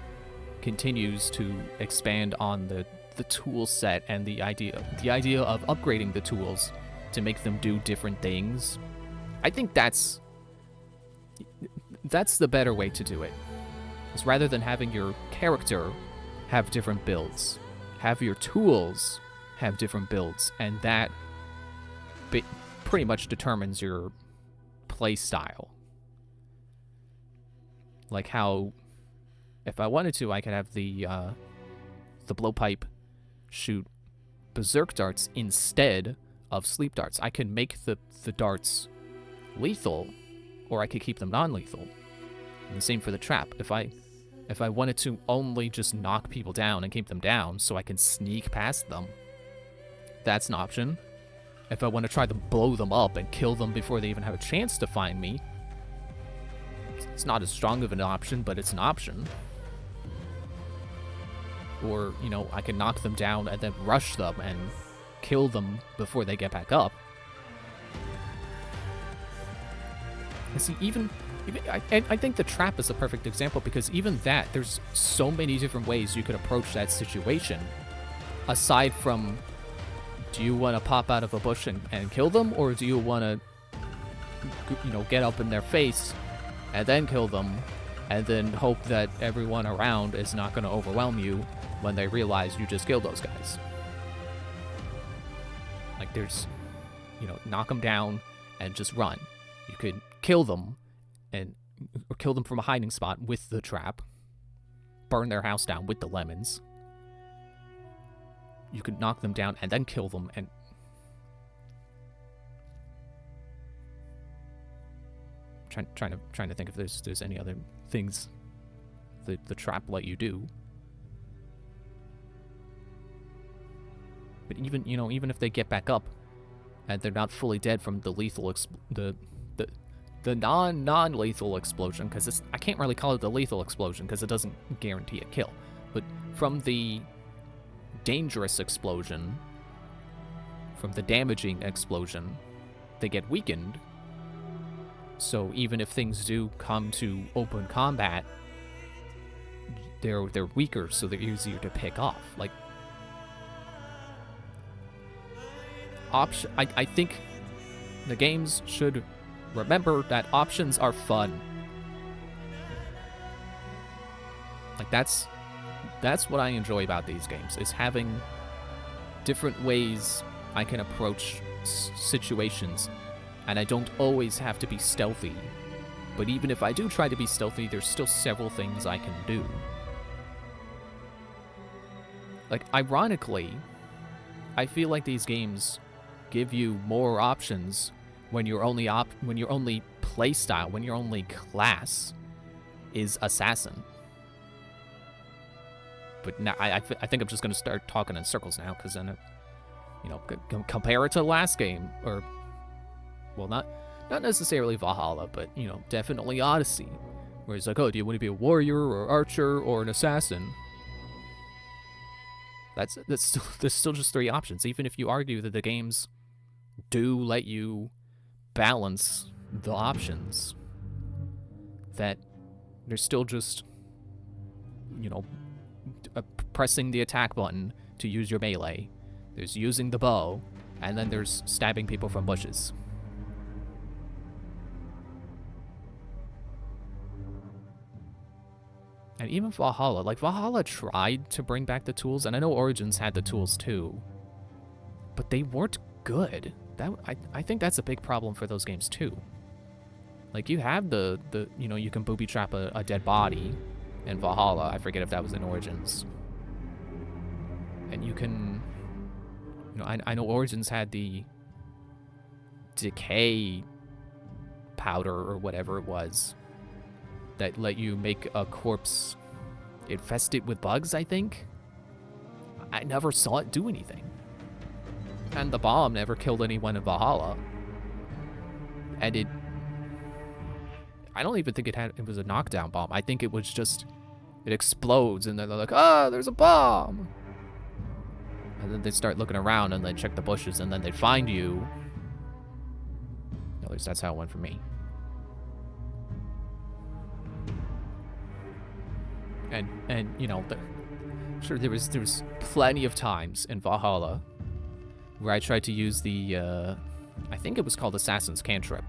continues to expand on the tool set and the idea of upgrading the tools to make them do different things. I think that's the better way to do it. Is rather than having your character have different builds, have your tools have different builds, and that pretty much determines your play style. Like how, if I wanted to, I could have the blowpipe shoot berserk darts instead of sleep darts. I could make the darts lethal, or I could keep them non-lethal. And the same for the trap. If I wanted to only just knock people down and keep them down so I can sneak past them, that's an option. If I want to try to blow them up and kill them before they even have a chance to find me, it's not as strong of an option, but it's an option. Or, you know, I can knock them down and then rush them and kill them before they get back up. And see, I think the trap is a perfect example, because even that, there's so many different ways you could approach that situation. Aside from, do you want to pop out of a bush and kill them, or do you want to, you know, get up in their face and then kill them, and then hope that everyone around is not going to overwhelm you when they realize you just killed those guys? Like, there's, you know, knock them down and just run. You could kill them or kill them from a hiding spot with the trap, burn their house down with the lemons. You could knock them down and then kill them, and trying to think if there's any other things the trap let you do. But even if they get back up and they're not fully dead from the lethal the non-lethal explosion, because I can't really call it the lethal explosion because it doesn't guarantee a kill, but from the dangerous explosion, from the damaging explosion, they get weakened. So even if things do come to open combat, they're weaker, so they're easier to pick off. Like, I think the games should remember that options are fun. Like, that's what I enjoy about these games, is having different ways I can approach situations, and I don't always have to be stealthy. But even if I do try to be stealthy, there's still several things I can do. Like, ironically, I feel like these games give you more options when your only playstyle, when your only class is assassin. But now I think I'm just going to start talking in circles now, because then, compare it to the last game, or, well, not necessarily Valhalla, but, definitely Odyssey, where it's like, oh, do you want to be a warrior or archer or an assassin? There's still just 3 options, even if you argue that the games do let you balance the options, that there's still just, pressing the attack button to use your melee, there's using the bow, and then there's stabbing people from bushes. And even Valhalla, like, Valhalla tried to bring back the tools, and I know Origins had the tools too, but they weren't good. I think that's a big problem for those games too. Like, you have the you can booby trap a dead body in Valhalla. I forget if that was in Origins. And you can, I know Origins had the decay powder or whatever it was that let you make a corpse infested with bugs, I think. I never saw it do anything. And the bomb never killed anyone in Valhalla. And I don't even think it was a knockdown bomb. I think it was just, it explodes and they're like, there's a bomb. And then they start looking around and then check the bushes and then they find you. At least that's how it went for me. And sure, there was plenty of times in Valhalla where I tried to use the, I think it was called Assassin's Cantrip,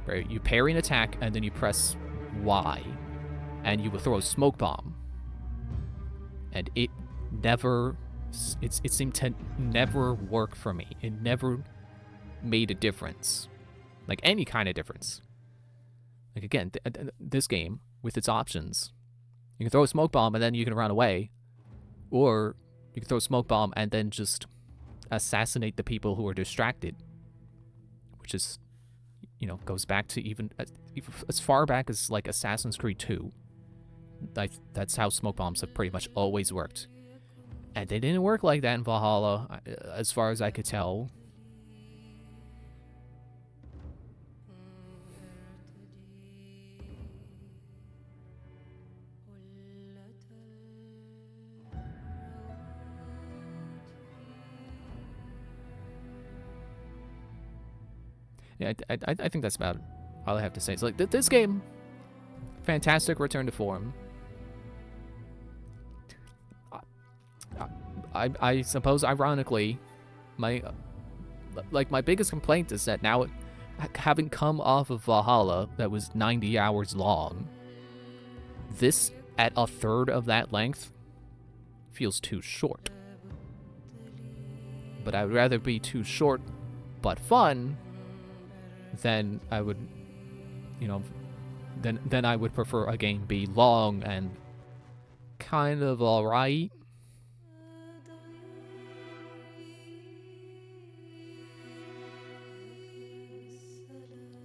where you parry an attack and then you press Y, and you will throw a smoke bomb. And it seemed to never work for me. It never made a difference, like any kind of difference. Like, again, this game with its options. You can throw a smoke bomb and then you can run away. Or you can throw a smoke bomb and then just assassinate the people who are distracted. Which is, goes back to even as far back as, like, Assassin's Creed 2. That's how smoke bombs have pretty much always worked. And they didn't work like that in Valhalla, as far as I could tell. Yeah, I think that's about all I have to say. It's like, this game, fantastic return to form. I suppose, ironically, my biggest complaint is that now, having come off of Valhalla that was 90 hours long, this, at a third of that length, feels too short. But I would rather be too short but fun than I would, then I would prefer a game be long and kind of alright.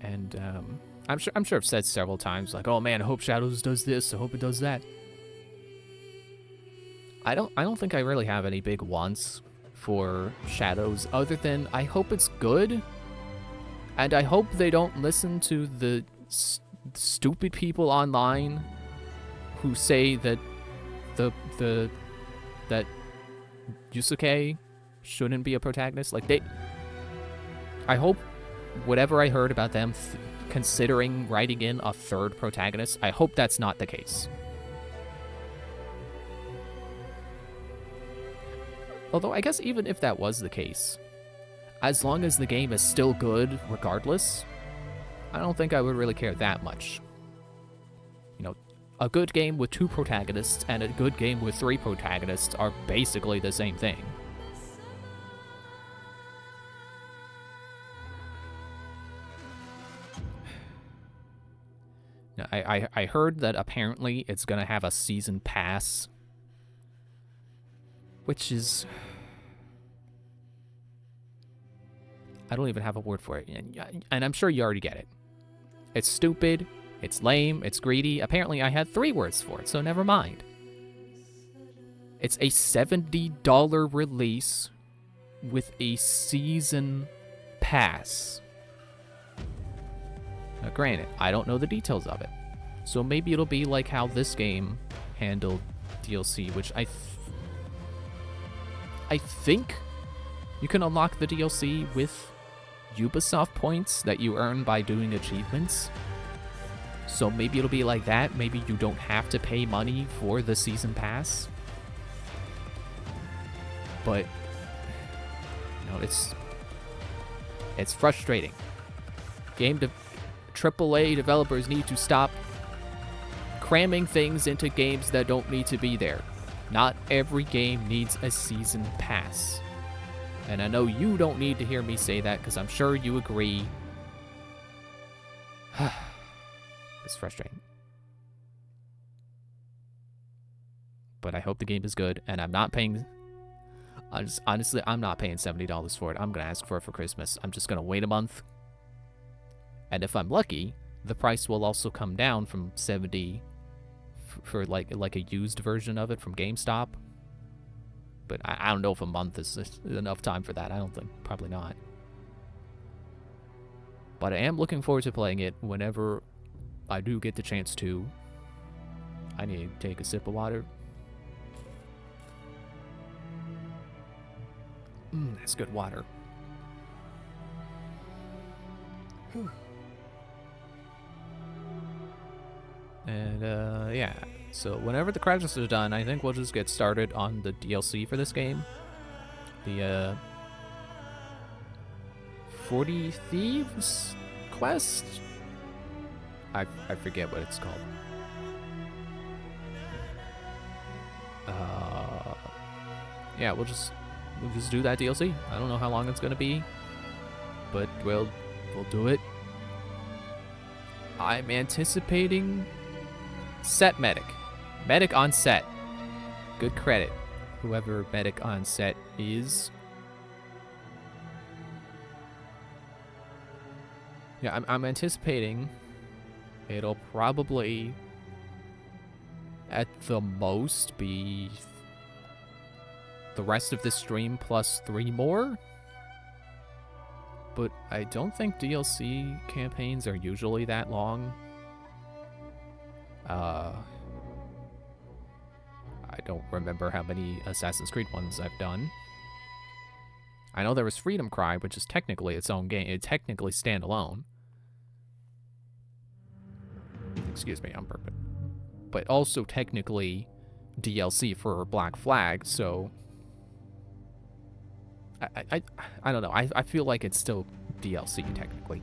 And I'm sure I've said several times, like, oh man, I hope Shadows does this, I hope it does that. I don't think I really have any big wants for Shadows, other than I hope it's good, and I hope they don't listen to the stupid people online who say that that Yusuke shouldn't be a protagonist. Like, I hope whatever I heard about them considering writing in a third protagonist, I hope that's not the case. Although, I guess even if that was the case, as long as the game is still good regardless, I don't think I would really care that much. You know, a good game with 2 protagonists and a good game with 3 protagonists are basically the same thing. Now, I heard that apparently it's gonna have a season pass, which is... I don't even have a word for it, and I'm sure you already get it. It's stupid, it's lame, it's greedy. Apparently I had 3 words for it, so never mind. It's a $70 release with a season pass. Now granted, I don't know the details of it, so maybe it'll be like how this game handled DLC, which I think you can unlock the DLC with Ubisoft points that you earn by doing achievements. So maybe it'll be like that. Maybe you don't have to pay money for the season pass. But you know, it's frustrating. AAA developers need to stop cramming things into games that don't need to be there. Not every game needs a season pass. And I know you don't need to hear me say that because I'm sure you agree. It's frustrating. But I hope the game is good, and I'm not paying... honestly, I'm not paying $70 for it. I'm going to ask for it for Christmas. I'm just going to wait a month. And if I'm lucky, the price will also come down from $70 for like a used version of it from GameStop. But I don't know if a month is enough time for that. I don't think. Probably not. But I am looking forward to playing it whenever I do get the chance to. I need to take a sip of water. That's good water. Whew. And, yeah. So, whenever the credits are done, I think we'll just get started on the DLC for this game. The, 40 Thieves quest? I forget what it's called. Yeah, we'll just do that DLC. I don't know how long it's gonna be, but we'll do it. I'm anticipating set medic. Medic on set. Good credit. Whoever medic on set is. Yeah, I'm anticipating it'll probably at the most be the rest of this stream plus 3 more. But I don't think DLC campaigns are usually that long. I don't remember how many Assassin's Creed ones I've done. I know there was Freedom Cry, which is technically its own game. It's technically standalone. Excuse me, I'm burping. But also technically DLC for Black Flag, so... I don't know. I feel like it's still DLC, technically.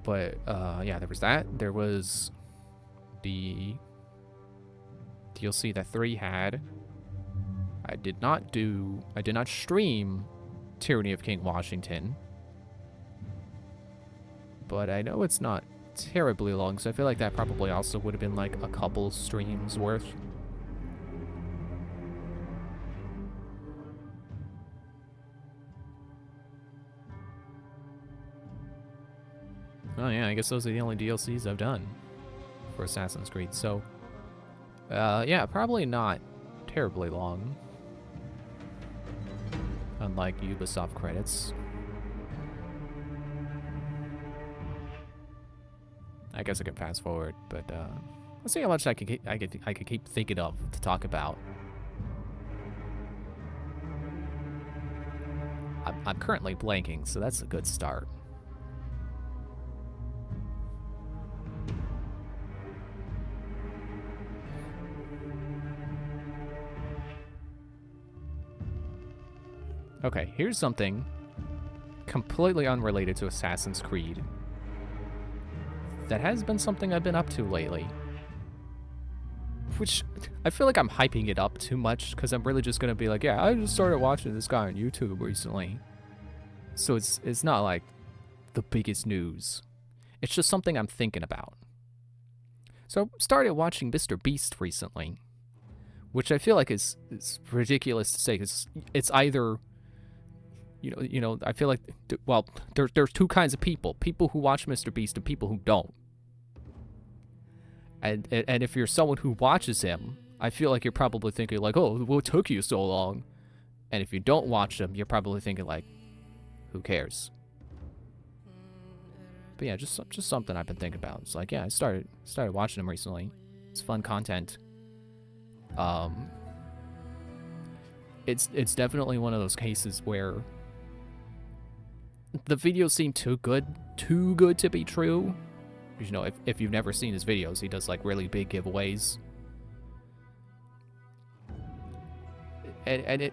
But, yeah, there was that. There was the DLC that 3 had. I did not stream Tyranny of King Washington. But I know it's not terribly long, so I feel like that probably also would have been like a couple streams worth. Oh yeah, I guess those are the only DLCs I've done for Assassin's Creed. So, yeah, probably not terribly long. Unlike Ubisoft credits. I guess I can fast forward, but let's see how much I could keep thinking of to talk about. I'm currently blanking, so that's a good start. Okay, here's something completely unrelated to Assassin's Creed. That has been something I've been up to lately. Which, I feel like I'm hyping it up too much, because I'm really just going to be like, yeah, I just started watching this guy on YouTube recently. So it's not like the biggest news. It's just something I'm thinking about. So I started watching Mr. Beast recently, which I feel like is ridiculous to say, because it's either, you know, I feel like, well, there's two kinds of people who watch Mr. Beast and people who don't. And if you're someone who watches him, I feel like you're probably thinking like, oh, what took you so long? And if you don't watch him, you're probably thinking like, who cares? But yeah, just something I've been thinking about. It's like, yeah, I started watching him recently. It's fun content. It's definitely one of those cases where the videos seem too good to be true. You know, if you've never seen his videos, he does like really big giveaways. And it,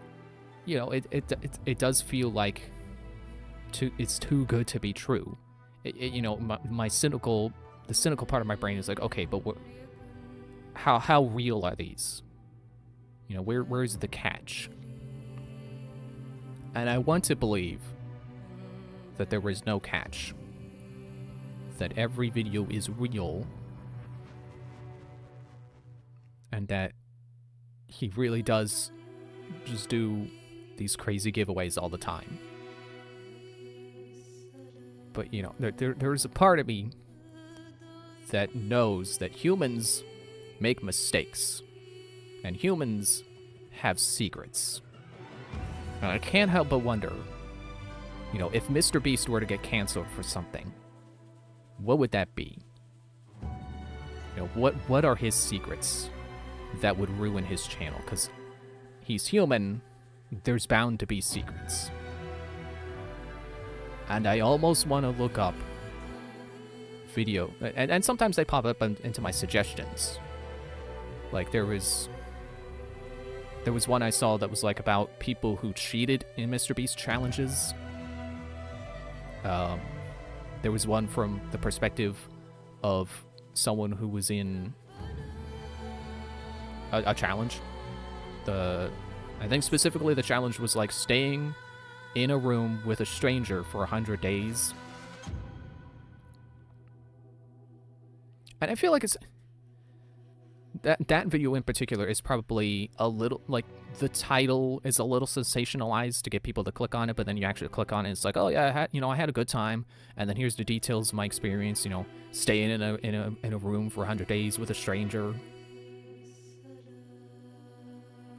you know, it does feel like it's too good to be true. You know, the cynical part of my brain is like, okay, but how real are these? You know, where's the catch? And I want to believe that there was no catch. That every video is real. And that he really does just do these crazy giveaways all the time. But, you know, there's a part of me that knows that humans make mistakes. And humans have secrets. And I can't help but wonder, you know, if Mr. Beast were to get canceled for something, what would that be? You know, what are his secrets that would ruin his channel? Because he's human, there's bound to be secrets. And I almost want to look up video, and sometimes they pop up into my suggestions. Like there was one I saw that was like about people who cheated in Mr. Beast challenges. There was one from the perspective of someone who was in a challenge. I think specifically the challenge was like staying in a room with a stranger for 100 days. And I feel like it's that video in particular is probably a little, like, the title is a little sensationalized to get people to click on it, but then you actually click on it and it's like, oh yeah, I had a good time, and then here's the details of my experience, you know, staying in a room for 100 days with a stranger.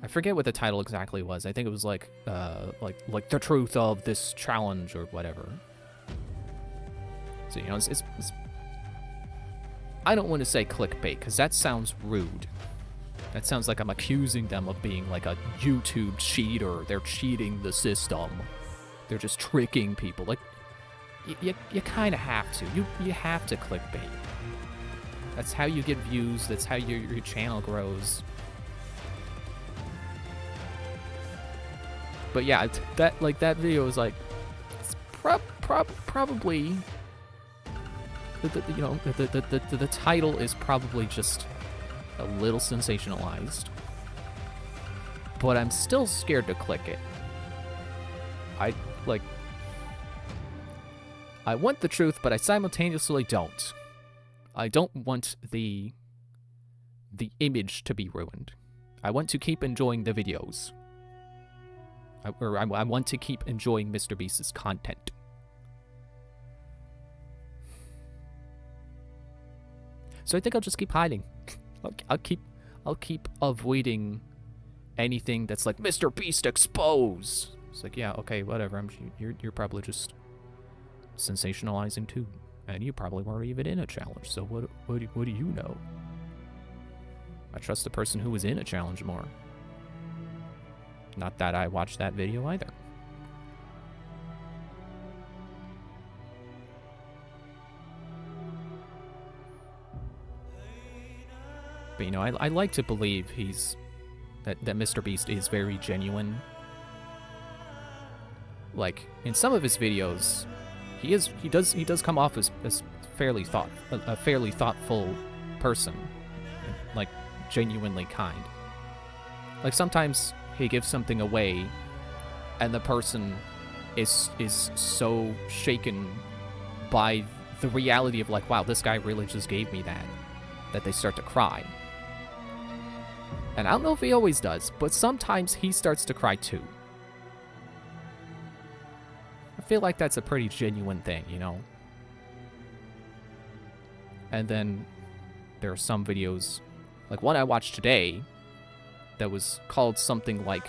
I forget what the title exactly was. I think it was like the truth of this challenge or whatever. So, you know, it's I don't want to say clickbait, because that sounds rude. That sounds like I'm accusing them of being like a YouTube cheater. They're cheating the system. They're just tricking people. Like, you kind of have to. You have to clickbait. That's how you get views. That's how your channel grows. But yeah, that video is like, it's probably. The title is probably just a little sensationalized, but I'm still scared to click it. I want the truth, but I simultaneously don't. I don't want the image to be ruined. I want to keep enjoying the videos. I want to keep enjoying Mr. Beast's content. So I think I'll just keep hiding. I'll keep avoiding anything that's like Mr. Beast expose. It's like, yeah, okay, whatever. You're probably just sensationalizing too, and you probably weren't even in a challenge. So what do you know? I trust the person who was in a challenge more. Not that I watched that video either. But, you know, I like to believe that Mr. Beast is very genuine. like in some of his videos, he does come off as a fairly thoughtful person, like genuinely kind. Like sometimes he gives something away, and the person is so shaken by the reality of like, wow, this guy really just gave me that they start to cry. And I don't know if he always does, but sometimes he starts to cry too. I feel like that's a pretty genuine thing, you know? And then there are some videos, like one I watched today, that was called something like,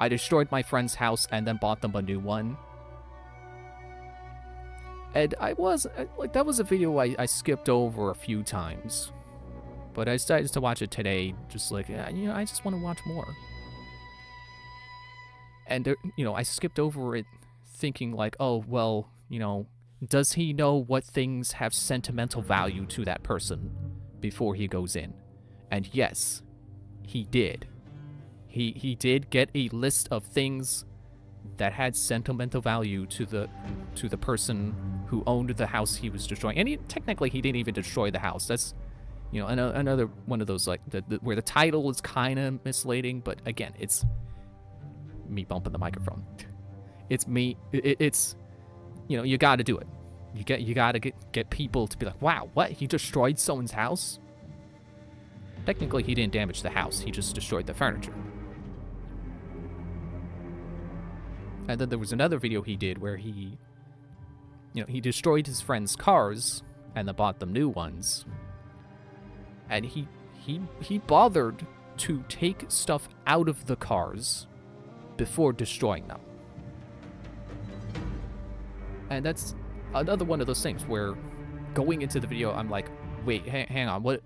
I destroyed my friend's house and then bought them a new one. And that was a video I skipped over a few times. But I decided to watch it today, just like, yeah, you know, I just want to watch more. And, you know, I skipped over it thinking like, oh, well, you know, does he know what things have sentimental value to that person before he goes in? And yes, he did. He did get a list of things that had sentimental value to the person who owned the house he was destroying. And technically, he didn't even destroy the house. That's, you know, another one of those, like, where the title is kind of misleading, but again, it's me bumping the microphone. It's me. It's, you know, you got to do it. You got to get people to be like, wow, what? He destroyed someone's house? Technically, he didn't damage the house. He just destroyed the furniture. And then there was another video he did where he destroyed his friend's cars and then bought them new ones. And he bothered to take stuff out of the cars before destroying them. And that's another one of those things where going into the video, I'm like, wait, hang on, what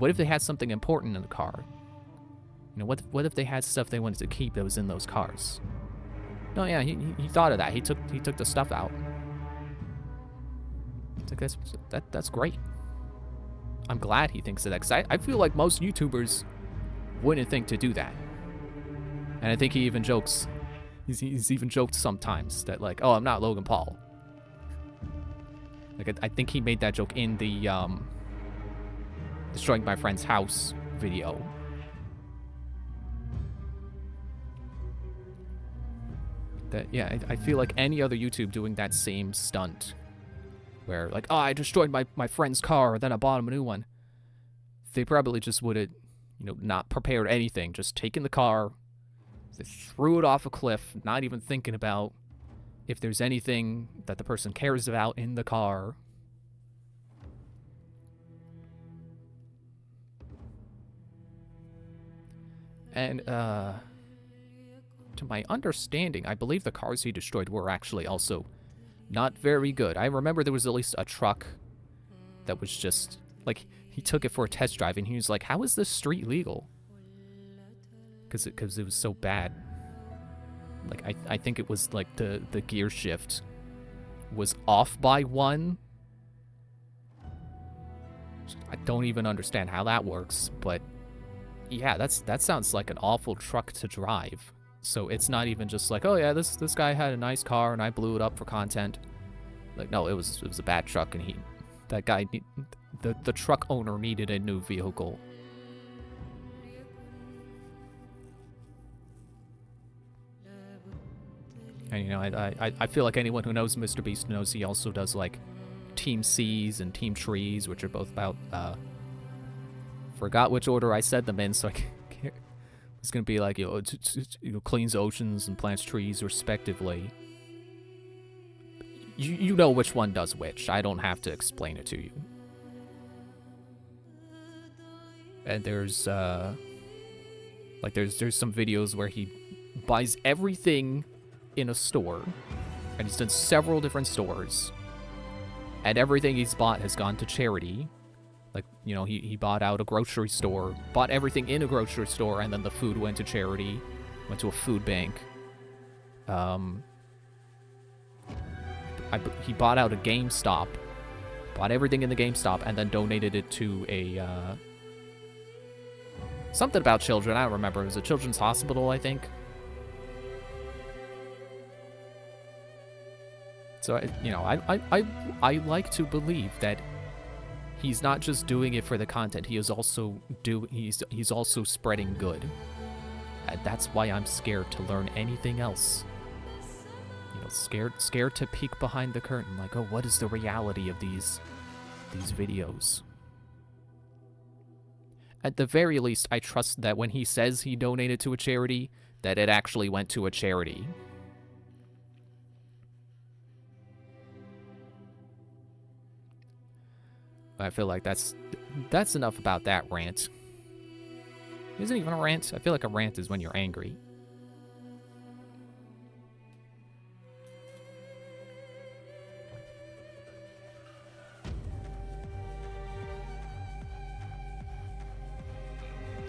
if they had something important in the car? You know, what if they had stuff they wanted to keep that was in those cars? No, yeah, he thought of that. He took the stuff out. It's like, that's great. I'm glad he thinks of that, because I feel like most YouTubers wouldn't think to do that. And I think he even jokes, he's even joked sometimes that like, oh, I'm not Logan Paul. Like, I think he made that joke in the destroying my friend's house video. That, yeah, I feel like any other YouTube doing that same stunt, where like, oh, I destroyed my friend's car, then I bought him a new one. They probably just would have, you know, not prepared anything, just taken the car, they threw it off a cliff, not even thinking about if there's anything that the person cares about in the car. And, to my understanding, I believe the cars he destroyed were actually also not very good. I remember there was at least a truck that was just, like, he took it for a test drive, and he was like, how is this street legal? Because it was so bad. Like, I think it was, like, the gear shift was off by 1. I don't even understand how that works, but yeah, that sounds like an awful truck to drive. So it's not even just like, oh yeah, this guy had a nice car and I blew it up for content. Like, no, it was a bad truck, and the truck owner needed a new vehicle. And you know, I feel like anyone who knows Mr. Beast knows he also does like Team Seas and Team Trees, which are both about forgot which order I said them in, so I can't. It's gonna be like, you know, cleans oceans and plants trees respectively. You know which one does which. I don't have to explain it to you. And there's like there's some videos where he buys everything in a store, and he's done several different stores, and everything he's bought has gone to charity. Like, you know, he bought out a grocery store, bought everything in a grocery store, and then the food went to charity, went to a food bank. He bought out a GameStop, bought everything in the GameStop, and then donated it to a, something about children, I don't remember. It was a children's hospital, I think. So, you know, I like to believe that he's not just doing it for the content. He is also he's also spreading good. And that's why I'm scared to learn anything else. You know, scared to peek behind the curtain. Like, oh, what is the reality of these videos? At the very least, I trust that when he says he donated to a charity, that it actually went to a charity. I feel like that's enough about that rant. Isn't even a rant? I feel like a rant is when you're angry.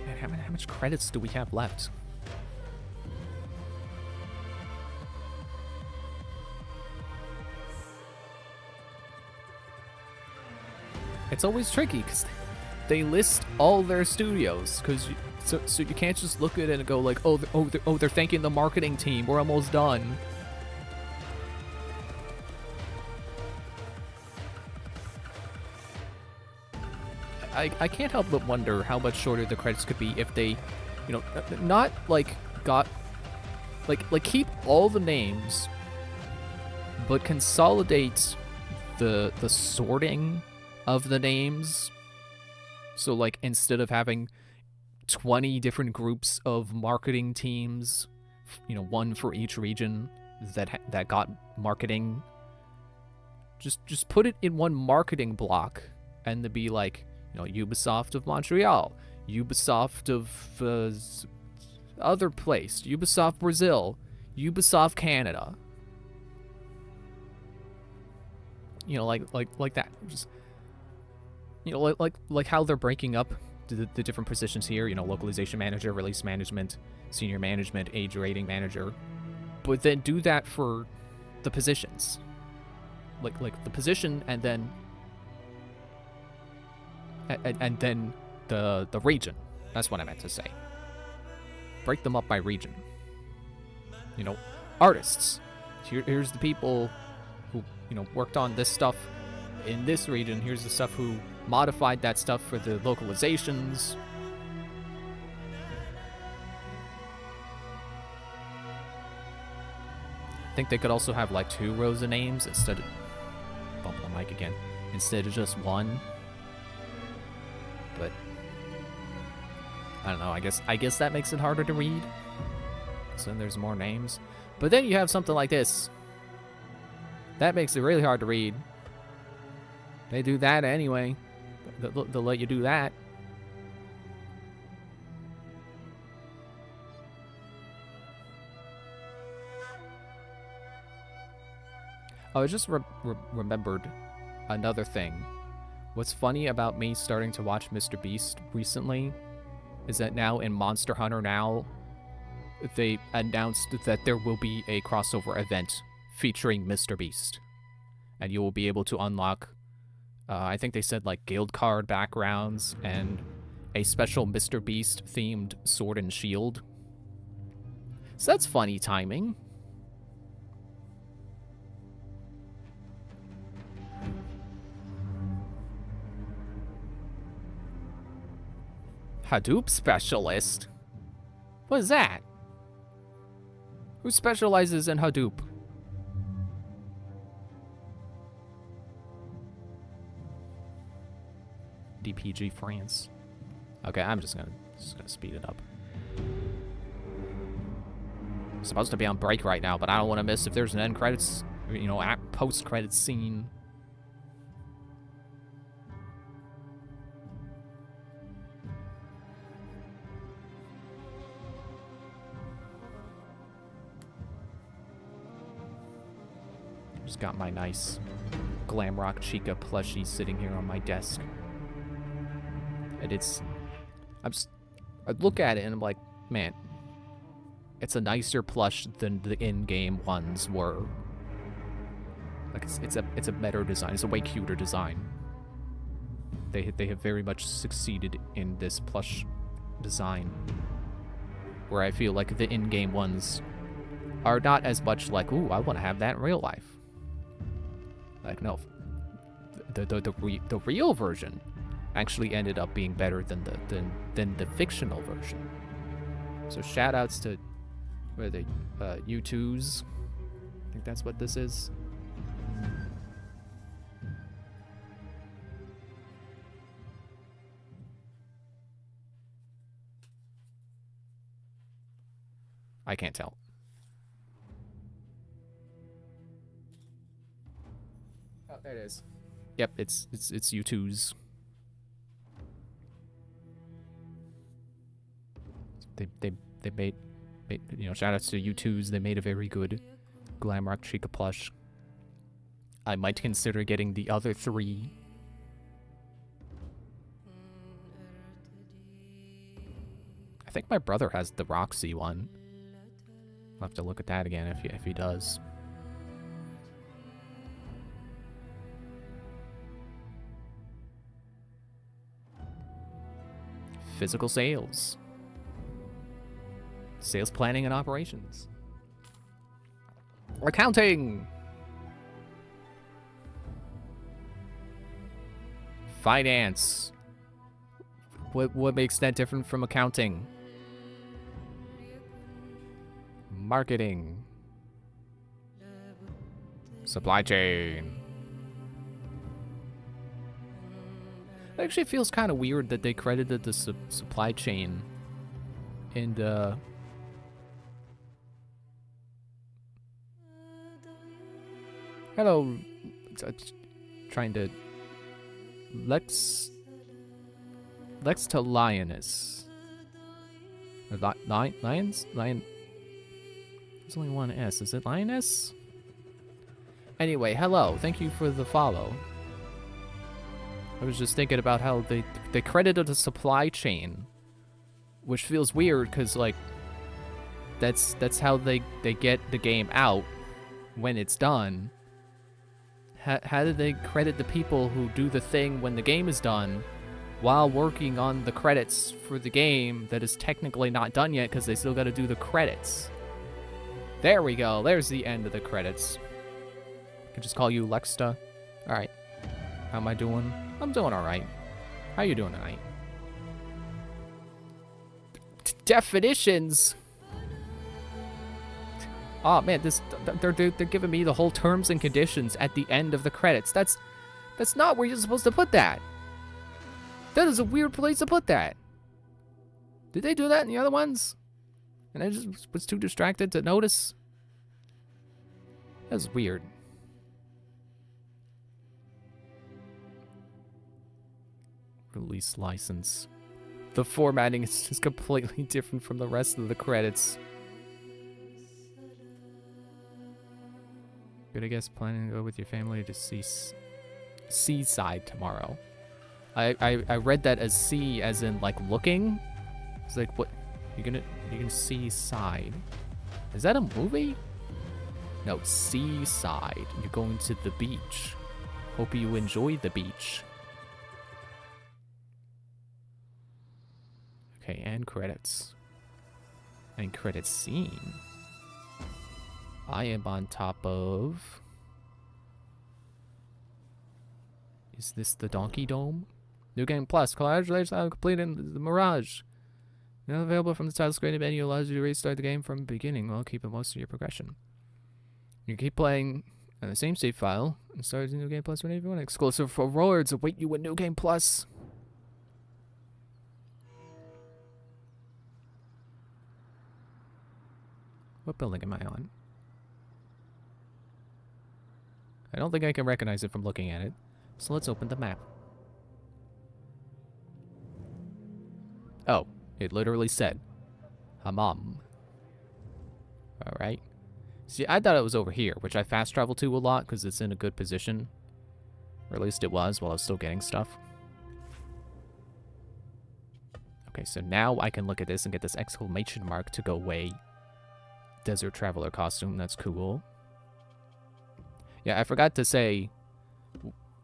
Man, how much credits do we have left? It's always tricky because they list all their studios, so you can't just look at it and go like, oh, they're thanking the marketing team. We're almost done. I can't help but wonder how much shorter the credits could be if they, you know, not like keep all the names, but consolidate the sorting of the names. So like instead of having 20 different groups of marketing teams, you know, one for each region that got marketing, just put it in one marketing block and to be like, you know, Ubisoft of Montreal, Ubisoft of other place, Ubisoft Brazil, Ubisoft Canada. You know, like that. Just, you know, like how they're breaking up the different positions here. You know, localization manager, release management, senior management, age rating manager. But then do that for the positions. Like the position and then the region. That's what I meant to say. Break them up by region. You know, artists. Here's the people who, you know, worked on this stuff in this region. Here's the stuff who modified that stuff for the localizations. I think they could also have like 2 rows of names instead of... Bump the mic again. Instead of just one. But I don't know, I guess that makes it harder to read. So then there's more names. But then you have something like this. That makes it really hard to read. They do that anyway. They'll let you do that. Oh, I just remembered another thing. What's funny about me starting to watch Mr. Beast recently is that now in Monster Hunter Now, they announced that there will be a crossover event featuring Mr. Beast. And you will be able to unlock, I think they said like guild card backgrounds and a special Mr. Beast themed sword and shield. So that's funny timing. Hadoop specialist? What is that? Who specializes in Hadoop? DPG France. Okay, I'm just gonna speed it up. I'm supposed to be on break right now, but I don't want to miss if there's an end credits, you know, post credits scene. Just got my nice Glamrock Chica plushie sitting here on my desk. And it's... I look at it and I'm like, man, it's a nicer plush than the in-game ones were. Like, it's a better design. It's a way cuter design. They have very much succeeded in this plush design. Where I feel like the in-game ones are not as much like, ooh, I want to have that in real life. Like, no, the real version actually ended up being better than the fictional version. So shout outs to what are they, U2s. I think that's what this is. I can't tell. Oh, there it is. Yep, it's U2's. They made you know, shout outs to U2's. They made a very good Glamrock Chica plush. I might consider getting the other 3. I think my brother has the Roxy one. I'll have to look at that again if he does. Physical sales. Sales planning and operations. Accounting. Finance. What makes that different from accounting? Marketing. Supply chain. It actually feels kind of weird that they credited the supply chain in the... Hello. Trying to... Lex to Lioness. Lions? Lion... There's only one S. Is it Lioness? Anyway, hello. Thank you for the follow. I was just thinking about how they credited a supply chain, which feels weird because, like, that's how they get the game out when it's done. How do they credit the people who do the thing when the game is done while working on the credits for the game that is technically not done yet because they still got to do the credits? There we go. There's the end of the credits. I can just call you Lexta. All right. How am I doing? I'm doing all right. How you doing tonight? Definitions. Oh man, they're giving me the whole terms and conditions at the end of the credits. That's not where you're supposed to put that. That is a weird place to put that. Did they do that in the other ones? And I just was too distracted to notice. That was weird. Release license. The formatting is just completely different from the rest of the credits. Good, I guess, planning to go with your family to see Seaside tomorrow. I read that as see as in like looking. It's like, what? You're gonna Seaside. Is that a movie? No, Seaside. You're going to the beach. Hope you enjoy the beach. Okay, and credits. And credit scene. I am on top of... Is this the Donkey Dome? New Game Plus. Congratulations on completing the Mirage. Now available from the title screen menu, allows you to restart the game from the beginning while keeping most of your progression. You keep playing on the same save file and start a New Game Plus whenever you want. Exclusive rewards await you with New Game Plus. What building am I on? I don't think I can recognize it from looking at it. So let's open the map. Oh, it literally said Hammam. Alright. See, I thought it was over here, which I fast travel to a lot because it's in a good position. Or at least it was while I was still getting stuff. Okay, so now I can look at this and get this exclamation mark to go away. Desert Traveler costume, that's cool. Yeah, I forgot to say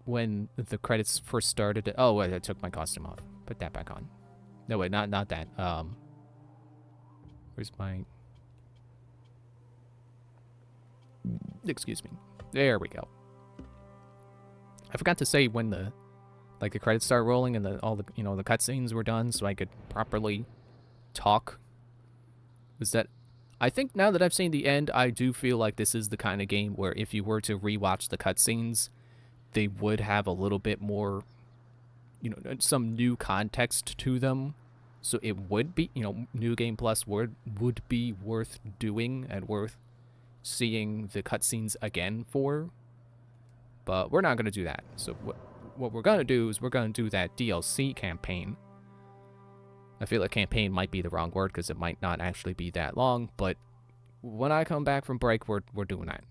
when the credits first started. Oh, wait, I took my costume off. Put that back on. No, wait, not that. Where's my... Excuse me. There we go. I forgot to say when the credits start rolling and all the the cutscenes were done, so I could properly talk. Was that I think now that I've seen the end, I do feel like this is the kind of game where if you were to rewatch the cutscenes, they would have a little bit more, some new context to them. So it would be, New Game Plus would be worth doing and worth seeing the cutscenes again for. But we're not going to do that. So what we're going to do is we're going to do that DLC campaign. I feel like campaign might be the wrong word because it might not actually be that long, but when I come back from break, we're doing that.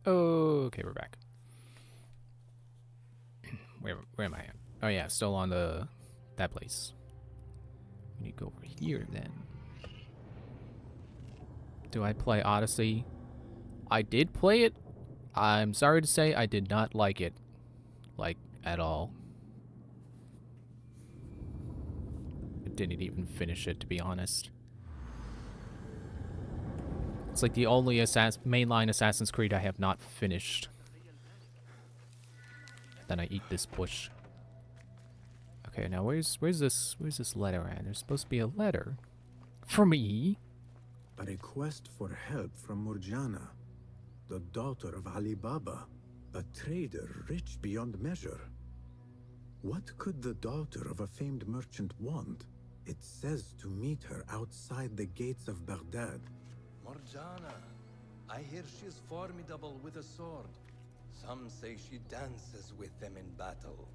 Okay, we're back. Where am I at? Oh yeah, still on that place. We need to go over here then. Do I play Odyssey? I did play it. I'm sorry to say I did not like it. Like, at all. I didn't even finish it, to be honest. It's like the only mainline Assassin's Creed I have not finished. Then I eat this bush. Okay, now where's this letter at? There's supposed to be a letter. For me? A request for help from Murjana, the daughter of Ali Baba, a trader rich beyond measure. What could the daughter of a famed merchant want? It says to meet her outside the gates of Baghdad. Morjana. I hear she's formidable with a sword. Some say she dances with them in battle.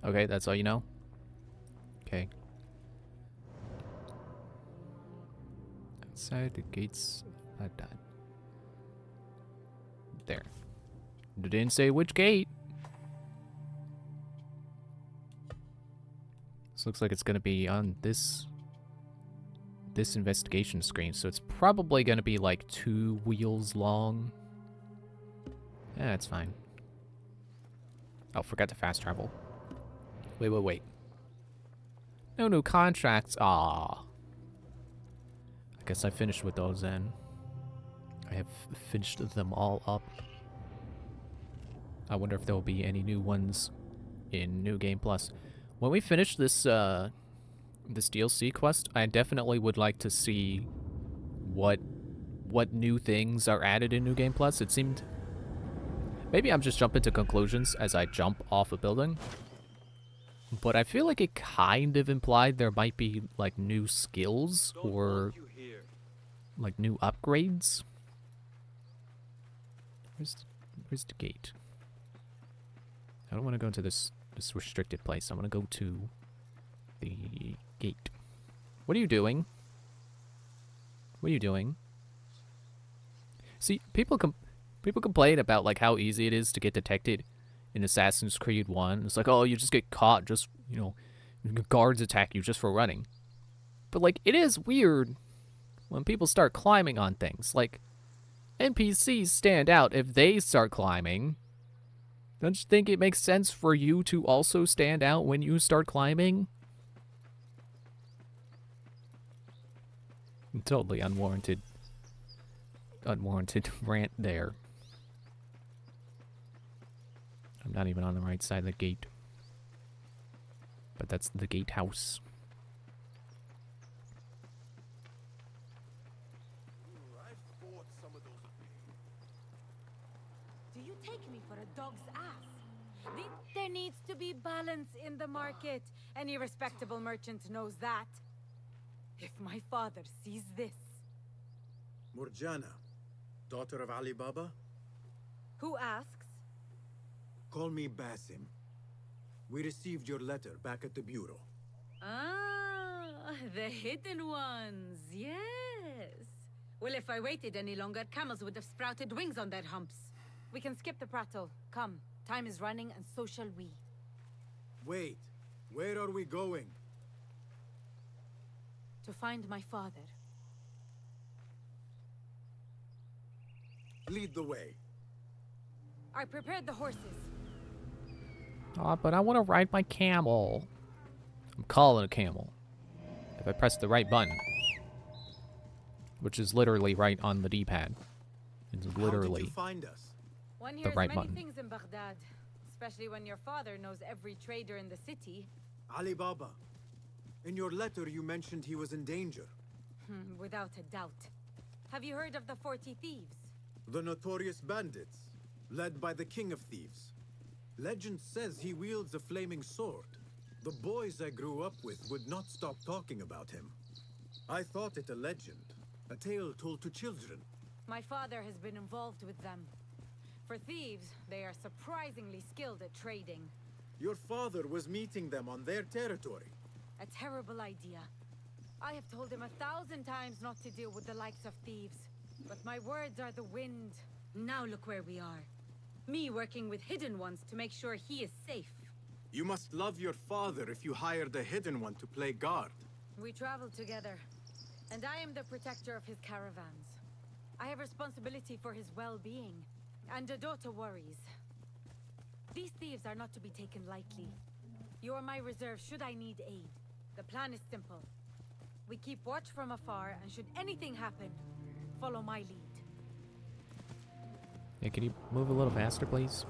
Okay, that's all you know? Okay. Outside the gates of Baghdad. There. It didn't say which gate. This looks like it's gonna be on this investigation screen, so it's probably gonna be like 2 wheels long. Yeah, that's fine. Oh, forgot to fast travel. Wait. No new contracts. Ah. I guess I finished with those then. I have finished them all up. I wonder if there will be any new ones in New Game Plus. When we finish this this DLC quest, I definitely would like to see what new things are added in New Game Plus. It seemed... Maybe I'm just jumping to conclusions as I jump off a building. But I feel like it kind of implied there might be, like, new skills or, like, new upgrades. Where's the gate? I don't want to go into this restricted place. I want to go to the gate. What are you doing? What are you doing? See, people complain about, like, how easy it is to get detected in Assassin's Creed 1. It's like, oh, you just get caught, just, you know, guards attack you just for running. But, like, it is weird when people start climbing on things. Like, NPCs stand out if they start climbing. Don't you think it makes sense for you to also stand out when you start climbing? Totally unwarranted rant there. I'm not even on the right side of the gate. But that's the gatehouse. Do you take me for a dog's ass? There needs to be balance in the market. Any respectable merchant knows that. If my father sees this... Murjana, daughter of Ali Baba? Who asks? Call me Basim. We received your letter back at the bureau. Ah, the hidden ones, yes. Well, if I waited any longer, camels would have sprouted wings on their humps. We can skip the prattle. Come, time is running and so shall we. Wait, where are we going? To find my father. Lead the way. I prepared the horses. Oh, but I want to ride my camel. I'm calling a camel. If I press the right button. Which is literally right on the D-pad. It's How did literally you find us? One hears right many button. things in Baghdad. Especially when your father knows every trader in the city. Ali Baba. In your letter you mentioned he was in danger. Without a doubt. Have you heard of the 40 Thieves? The notorious bandits, led by the King of Thieves. Legend says he wields a flaming sword. The boys I grew up with would not stop talking about him. I thought it a legend, a tale told to children. My father has been involved with them. For thieves, they are surprisingly skilled at trading. Your father was meeting them on their territory. A terrible idea. I have told him 1,000 times not to deal with the likes of thieves. But my words are the wind. Now look where we are. Me working with Hidden Ones to make sure he is safe. You must love your father if you hired a hidden one to play guard. We travel together, and I am the protector of his caravans. I have responsibility for his well-being, and Dodota worries. These thieves are not to be taken lightly. You are my reserve should I need aid. The plan is simple. We keep watch from afar, and should anything happen, follow my lead. Yeah, can you move a little faster, please?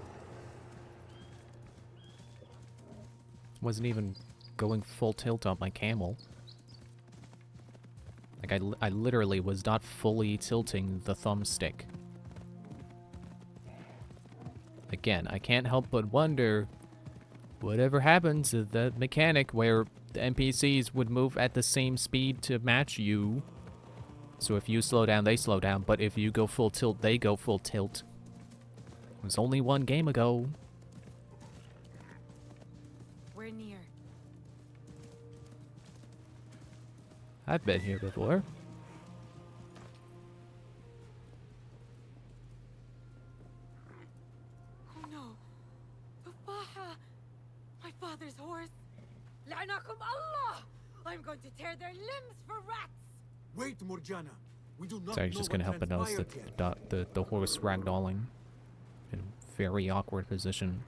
Wasn't even going full tilt on my camel. Like, I literally was not fully tilting the thumbstick. Again, I can't help but wonder whatever happens to the mechanic where the NPCs would move at the same speed to match you. So if you slow down, they slow down, but if you go full tilt, they go full tilt. It was only one game ago. We're near. I've been here before. Oh no! Tufaha! My father's horse! La'anakum Allah! I'm going to tear their limbs for rats! Wait, Morgiana. We do not Sorry, know just what gonna help but notice transpired that yet. the horse ragdolling in a very awkward position.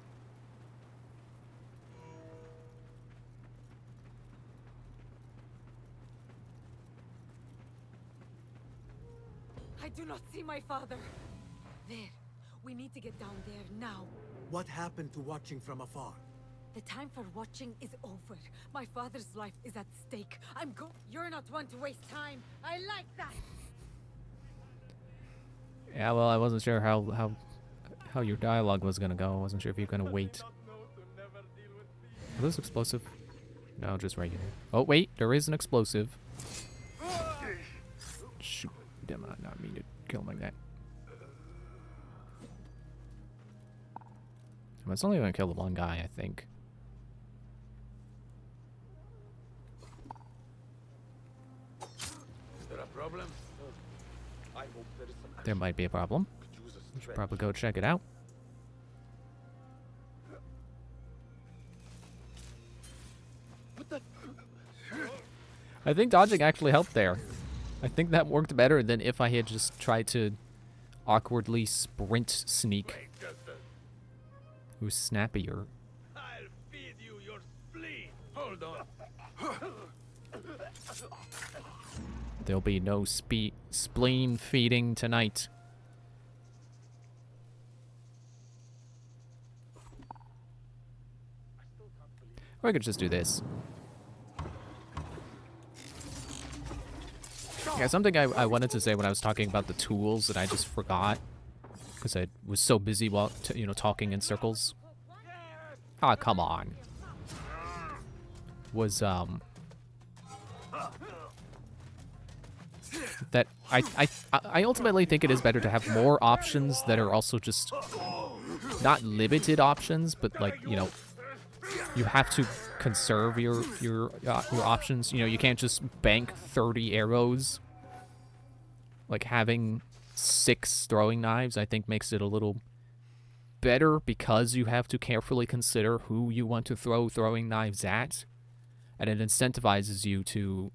I do not see my father. There. We need to get down there now. What happened to watching from afar? The time for watching is over. My father's life is at stake. You're not one to waste time. I like that. Yeah, well, I wasn't sure how your dialogue was gonna go. I wasn't sure if you're gonna wait. Is this explosive? No, just regular. Oh wait, there is an explosive. Shoot, damn, I not mean to kill him like that. It's only gonna kill the one guy, I think. Is there a problem? I hope there is some There might be a problem. could use a Should stretch. probably go check it out. What the? I think dodging actually helped there. I think that worked better than if I had just tried to awkwardly sprint sneak. It was snappier. I'll feed you your spleen. Hold on. There'll be no spleen feeding tonight. Or I could just do this. Yeah, something I wanted to say when I was talking about the tools that I just forgot. Because I was so busy while, talking in circles. Ah, come on. Was, that I ultimately think it is better to have more options that are also just not limited options, but like, you have to conserve your options. You can't just bank 30 arrows. Like having 6 throwing knives, I think makes it a little better because you have to carefully consider who you want to throw throwing knives at, and it incentivizes you to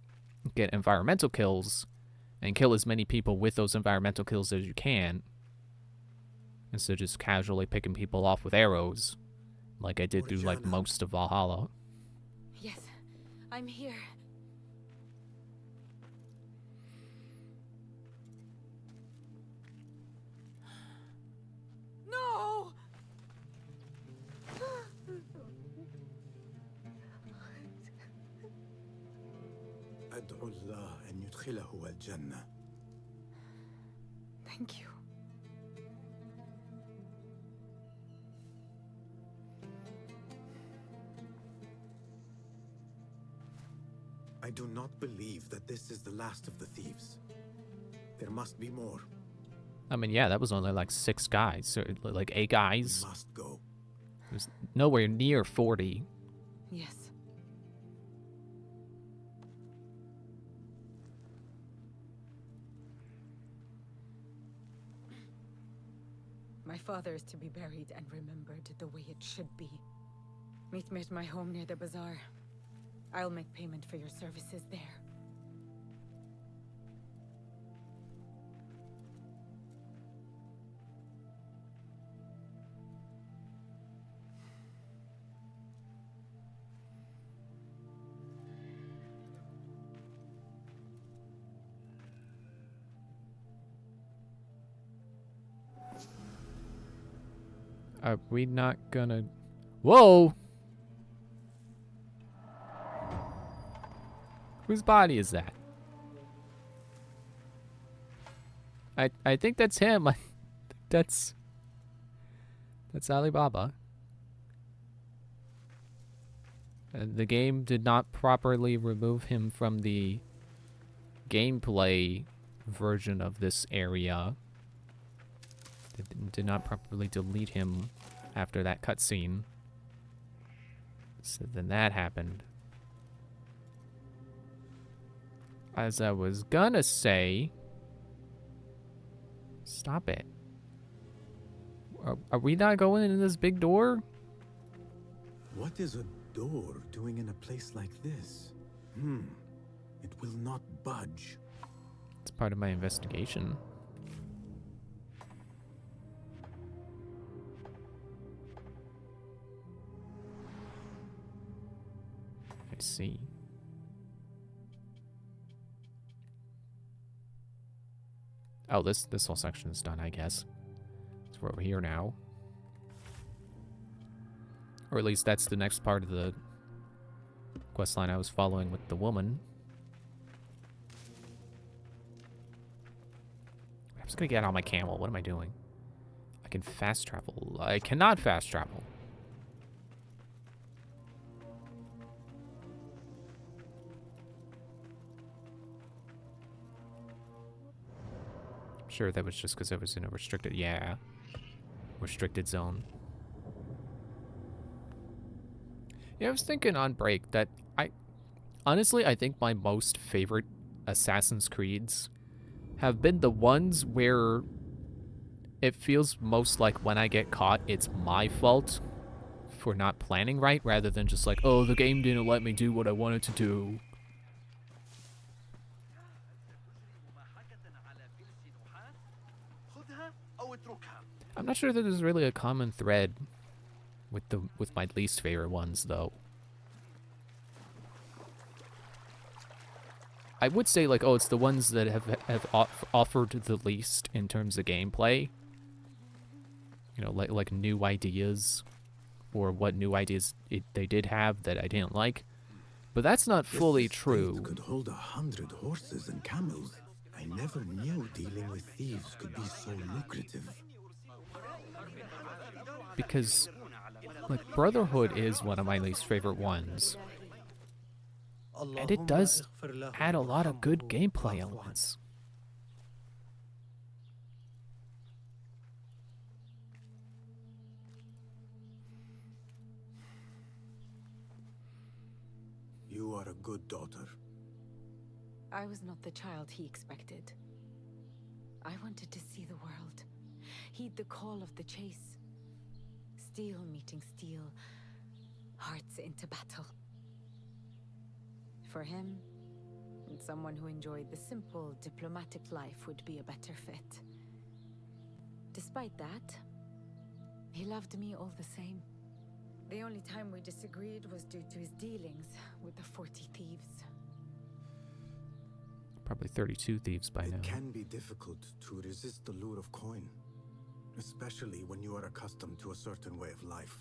get environmental kills and kill as many people with those environmental kills as you can, instead of just casually picking people off with arrows, like I did through like most of Valhalla. Yes, I'm here. No! أدعو الله أن يدخله الجنة. Thank you. I do not believe that this is the last of the thieves. There must be more. I mean, yeah, that was only like 6 guys, so like 8 We guys. must go. It was nowhere near 40. Yes. My father is to be buried and remembered the way it should be. Meet me at my home near the bazaar. I'll make payment for your services there. Are we not gonna... Whoa! Whose body is that? I think that's him. That's Alibaba. The game did not properly remove him from the gameplay version of this area. It did not properly delete him after that cutscene. So then that happened. As I was gonna say... Stop it. Are we not going in this big door? What is a door doing in a place like this? It will not budge. It's part of my investigation. I see. Oh, this whole section is done, I guess. So we're over here now. Or at least that's the next part of the quest line I was following with the woman. I'm just gonna get on my camel. What am I doing? I can fast travel. I cannot fast travel. Sure, that was just because I was in a restricted, restricted zone. Yeah, I was thinking on break that honestly, I think my most favorite Assassin's Creeds have been the ones where it feels most like when I get caught, it's my fault for not planning right, rather than just like, oh, the game didn't let me do what I wanted to do. I'm not sure that there's really a common thread with my least favorite ones, though. I would say, like, oh, it's the ones that have offered the least in terms of gameplay. You know, like new ideas, or what new ideas they did have that I didn't like. But that's not fully true. Could hold 100 horses and camels. I never knew dealing with thieves could be so lucrative. Because, like, Brotherhood is one of my least favorite ones. And it does add a lot of good gameplay elements. You are a good daughter. I was not the child he expected. I wanted to see the world, heed the call of the chase. Steel meeting steel, hearts into battle. For him, and someone who enjoyed the simple, diplomatic life would be a better fit. Despite that, he loved me all the same. The only time we disagreed was due to his dealings with the 40 thieves. Probably 32 thieves by now. It can be difficult to resist the lure of coin, especially when you are accustomed to a certain way of life.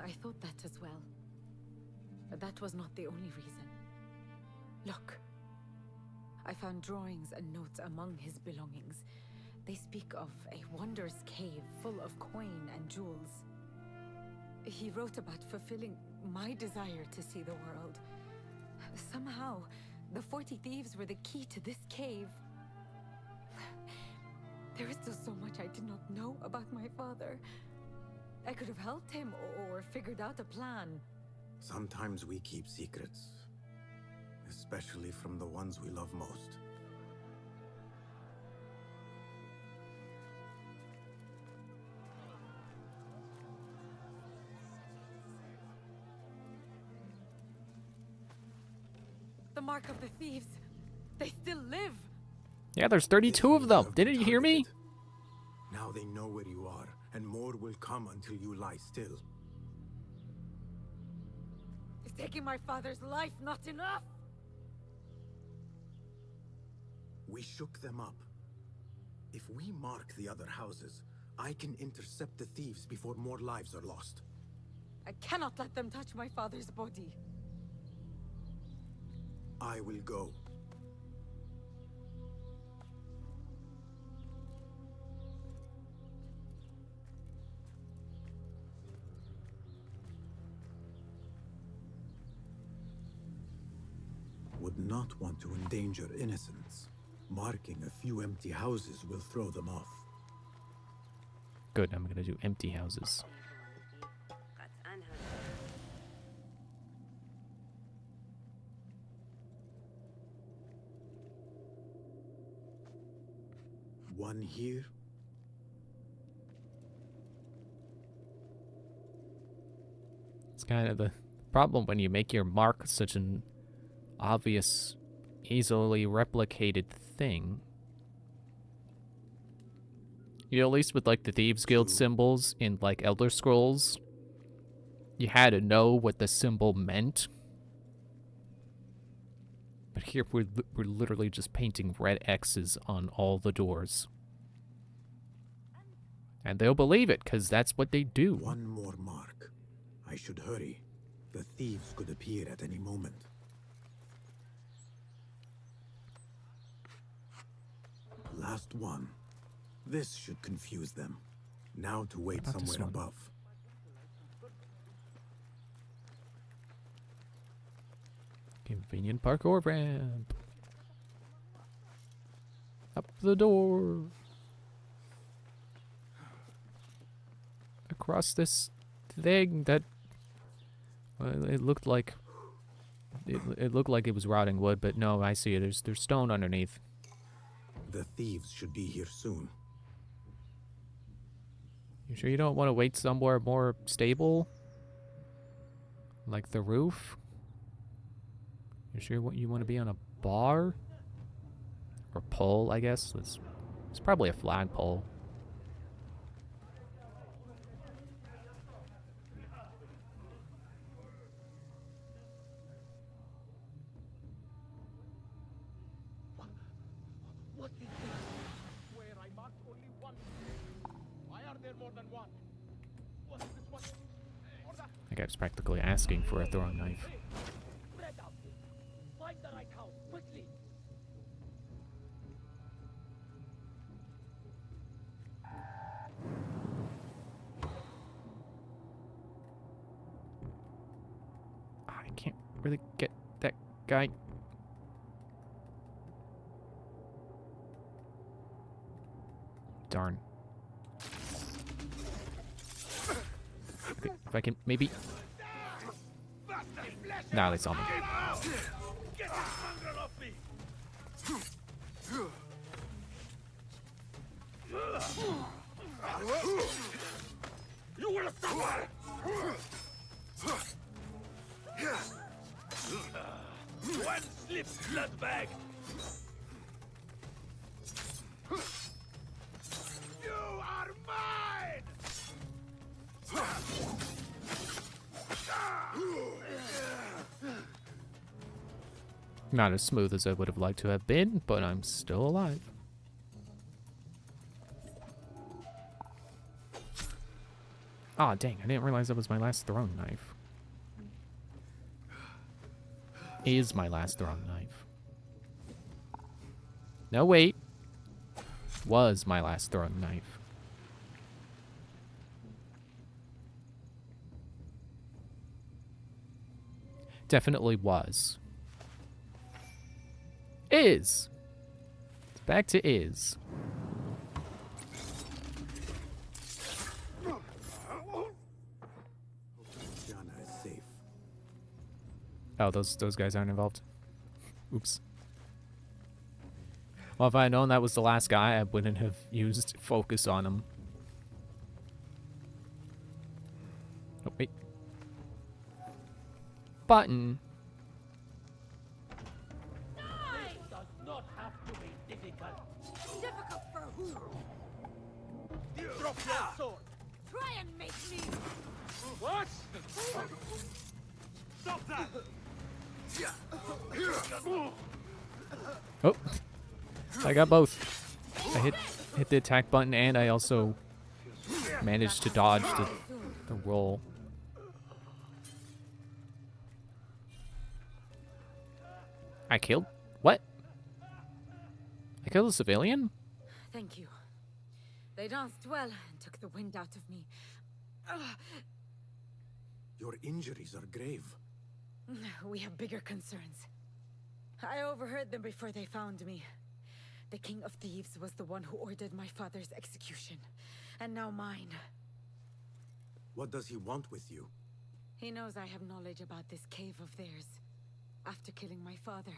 I thought that as well. But that was not the only reason. Look. I found drawings and notes among his belongings. They speak of a wondrous cave full of coin and jewels. He wrote about fulfilling my desire to see the world. Somehow, the 40 thieves were the key to this cave. There is still so much I did not know about my father. I could have helped him or figured out a plan. Sometimes we keep secrets, especially from the ones we love most. The mark of the thieves. They still live. Yeah, there's 32 of them. Didn't you hear me? Now they know where you are, and more will come until you lie still. Is taking my father's life not enough? We shook them up. If we mark the other houses, I can intercept the thieves before more lives are lost. I cannot let them touch my father's body. I will go. Would not want to endanger innocents. Marking a few empty houses will throw them off. Good, I'm gonna do empty houses. One here. It's kind of the problem when you make your mark such an obvious, easily replicated thing. You know, at least with like the Thieves Guild symbols in like Elder Scrolls, you had to know what the symbol meant. But here we're literally just painting red X's on all the doors. And they'll believe it, because that's what they do. One more mark. I should hurry. The thieves could appear at any moment. Last one. This should confuse them. Now to wait About this somewhere one? above. Convenient parkour ramp. Up the door. Across this thing that it looked like it looked like it was rotting wood, but no, I see it. There's stone underneath. The thieves should be here soon. You sure you don't want to wait somewhere more stable? Like the roof? You sure you want to be on a bar? Or pole, I guess? It's probably a flagpole. What is this? Where I marked only one. Why are there more than one? What is this one? That guy's practically asking for a throwing knife. Spread out. Find the right house, quickly. I can't really get that guy. Darn. Okay, if I can maybe. Nah, they saw me. Get this mongrel off me! You will suffer! One slip, blood bag! You are mine! Not as smooth as I would have liked to have been, but I'm still alive. Aw, dang, I didn't realize that was my last throwing knife. Is my last throwing knife. No, wait. Was my last throwing knife. Definitely was. Is. It's back to is. Jana is safe. Oh, those guys aren't involved. Oops. Well, if I had known that was the last guy, I wouldn't have used focus on him. Oh, wait. Button. Difficult for who? Drop your sword. Try and make me. What? Stop that! Oh. I got both. I hit the attack button and I also managed to dodge the roll. I killed? What? I killed a civilian? Thank you. They danced well and took the wind out of me. Your injuries are grave. We have bigger concerns. I overheard them before they found me. The King of Thieves was the one who ordered my father's execution, and now mine. What does he want with you? He knows I have knowledge about this cave of theirs. After killing my father,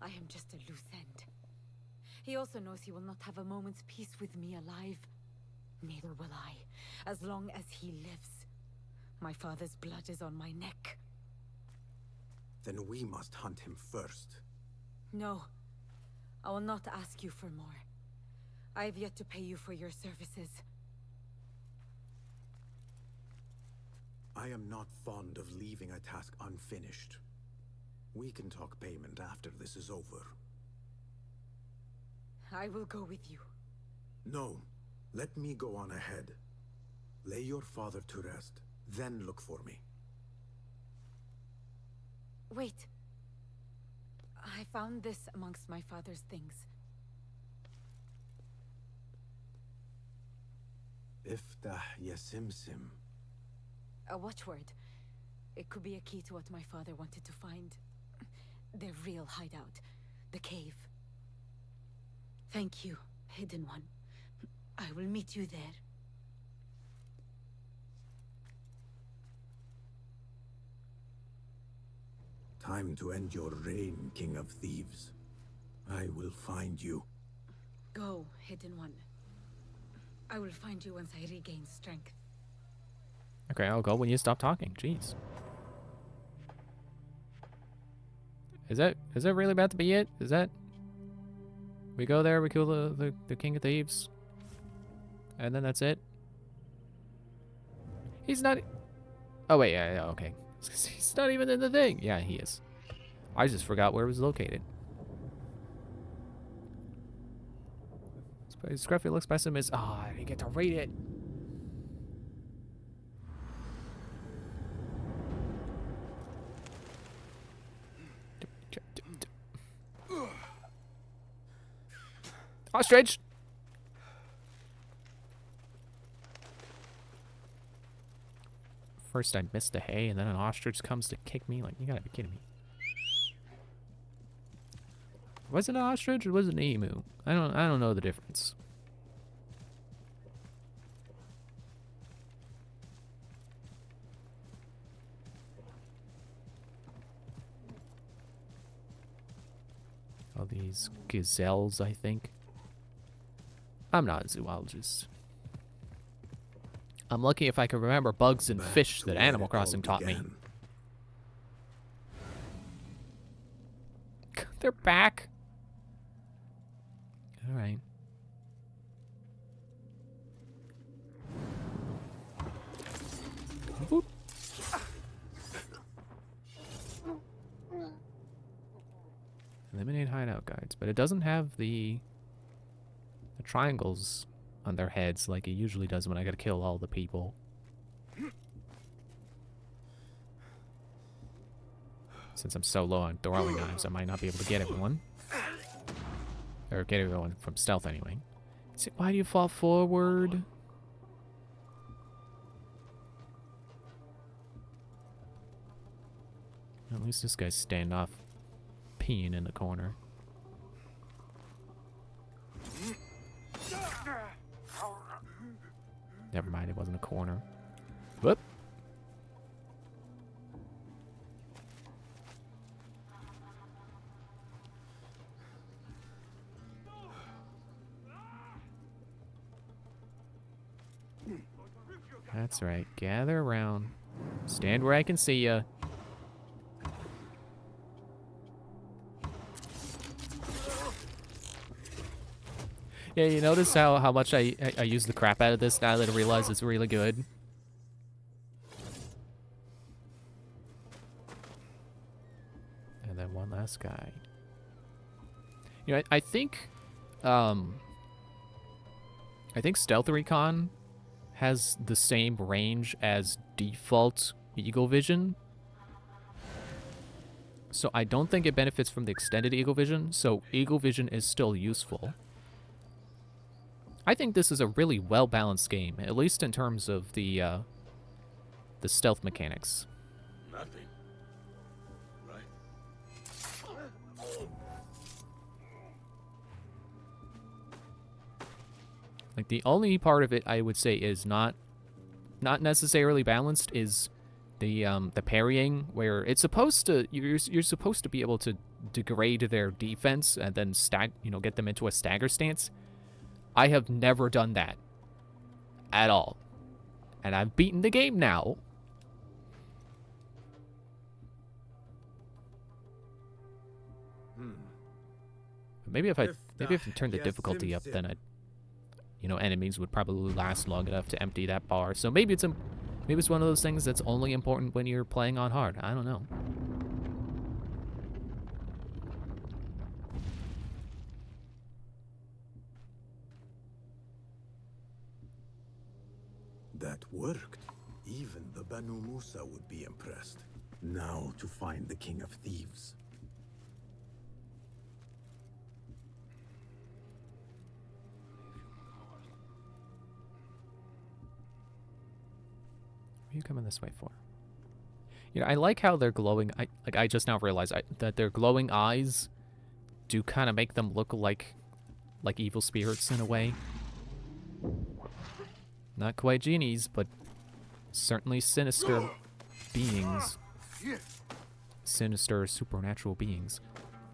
I am just a loose end. He also knows he will not have a moment's peace with me alive. Neither will I, as long as he lives. My father's blood is on my neck. Then we must hunt him first. No. I will not ask you for more. I have yet to pay you for your services. I am not fond of leaving a task unfinished. We can talk payment after this is over. I will go with you. No. Let me go on ahead. Lay your father to rest, then look for me. Wait. I found this amongst my father's things. Iftah Yasimsim. A watchword. It could be a key to what my father wanted to find. Their real hideout. The cave. Thank you, Hidden One. I will meet you there. Time to end your reign, King of Thieves. I will find you. Go, Hidden One. I will find you once I regain strength. Okay, I'll go when you stop talking. Jeez. Is that really about to be it? Is that... We go there, we kill the King of Thieves. And then that's it? He's not... Oh, wait, yeah, okay. He's not even in the thing. Yeah, he is. I just forgot where it was located. Scruffy looks pessimist. Ah, I didn't get to read it. Ostrich! First I missed the hay, and then an ostrich comes to kick me. Like, you gotta be kidding me. Was it an ostrich or was it an emu? I don't know the difference. Oh, these gazelles, I think. I'm not a zoologist. I'm lucky if I can remember bugs and fish that Animal Crossing taught me. They're back. All right. Boop. Eliminate hideout guides, but it doesn't have the triangles on their heads like it usually does when I gotta kill all the people. Since I'm so low on throwing knives, I might not be able to get everyone. Or get everyone from stealth anyway. Why do you fall forward? At least this guy's standing off, peeing in the corner. Never mind, it wasn't a corner. Whoop. That's right. Gather around. Stand where I can see ya. Yeah, you notice how much I use the crap out of this now that I realize it's really good? And then one last guy. You know, I think Stealth Recon has the same range as default Eagle Vision. So I don't think it benefits from the extended Eagle Vision, so Eagle Vision is still useful. I think this is a really well-balanced game, at least in terms of the stealth mechanics. Nothing. Right? Like, the only part of it I would say is not necessarily balanced is the parrying, where it's supposed to you're supposed to be able to degrade their defense and then get them into a stagger stance. I have never done that at all, and I've beaten the game now. Maybe if I turned the difficulty up, then enemies would probably last long enough to empty that bar. So maybe it's one of those things that's only important when you're playing on hard. I don't know. That worked. Even the Banu Musa would be impressed. Now to find the King of Thieves. What are you coming this way for? You know, I like how they're glowing. I just now realized that their glowing eyes do kind of make them look like evil spirits in a way. Not quite genies, but certainly sinister beings. Sinister supernatural beings.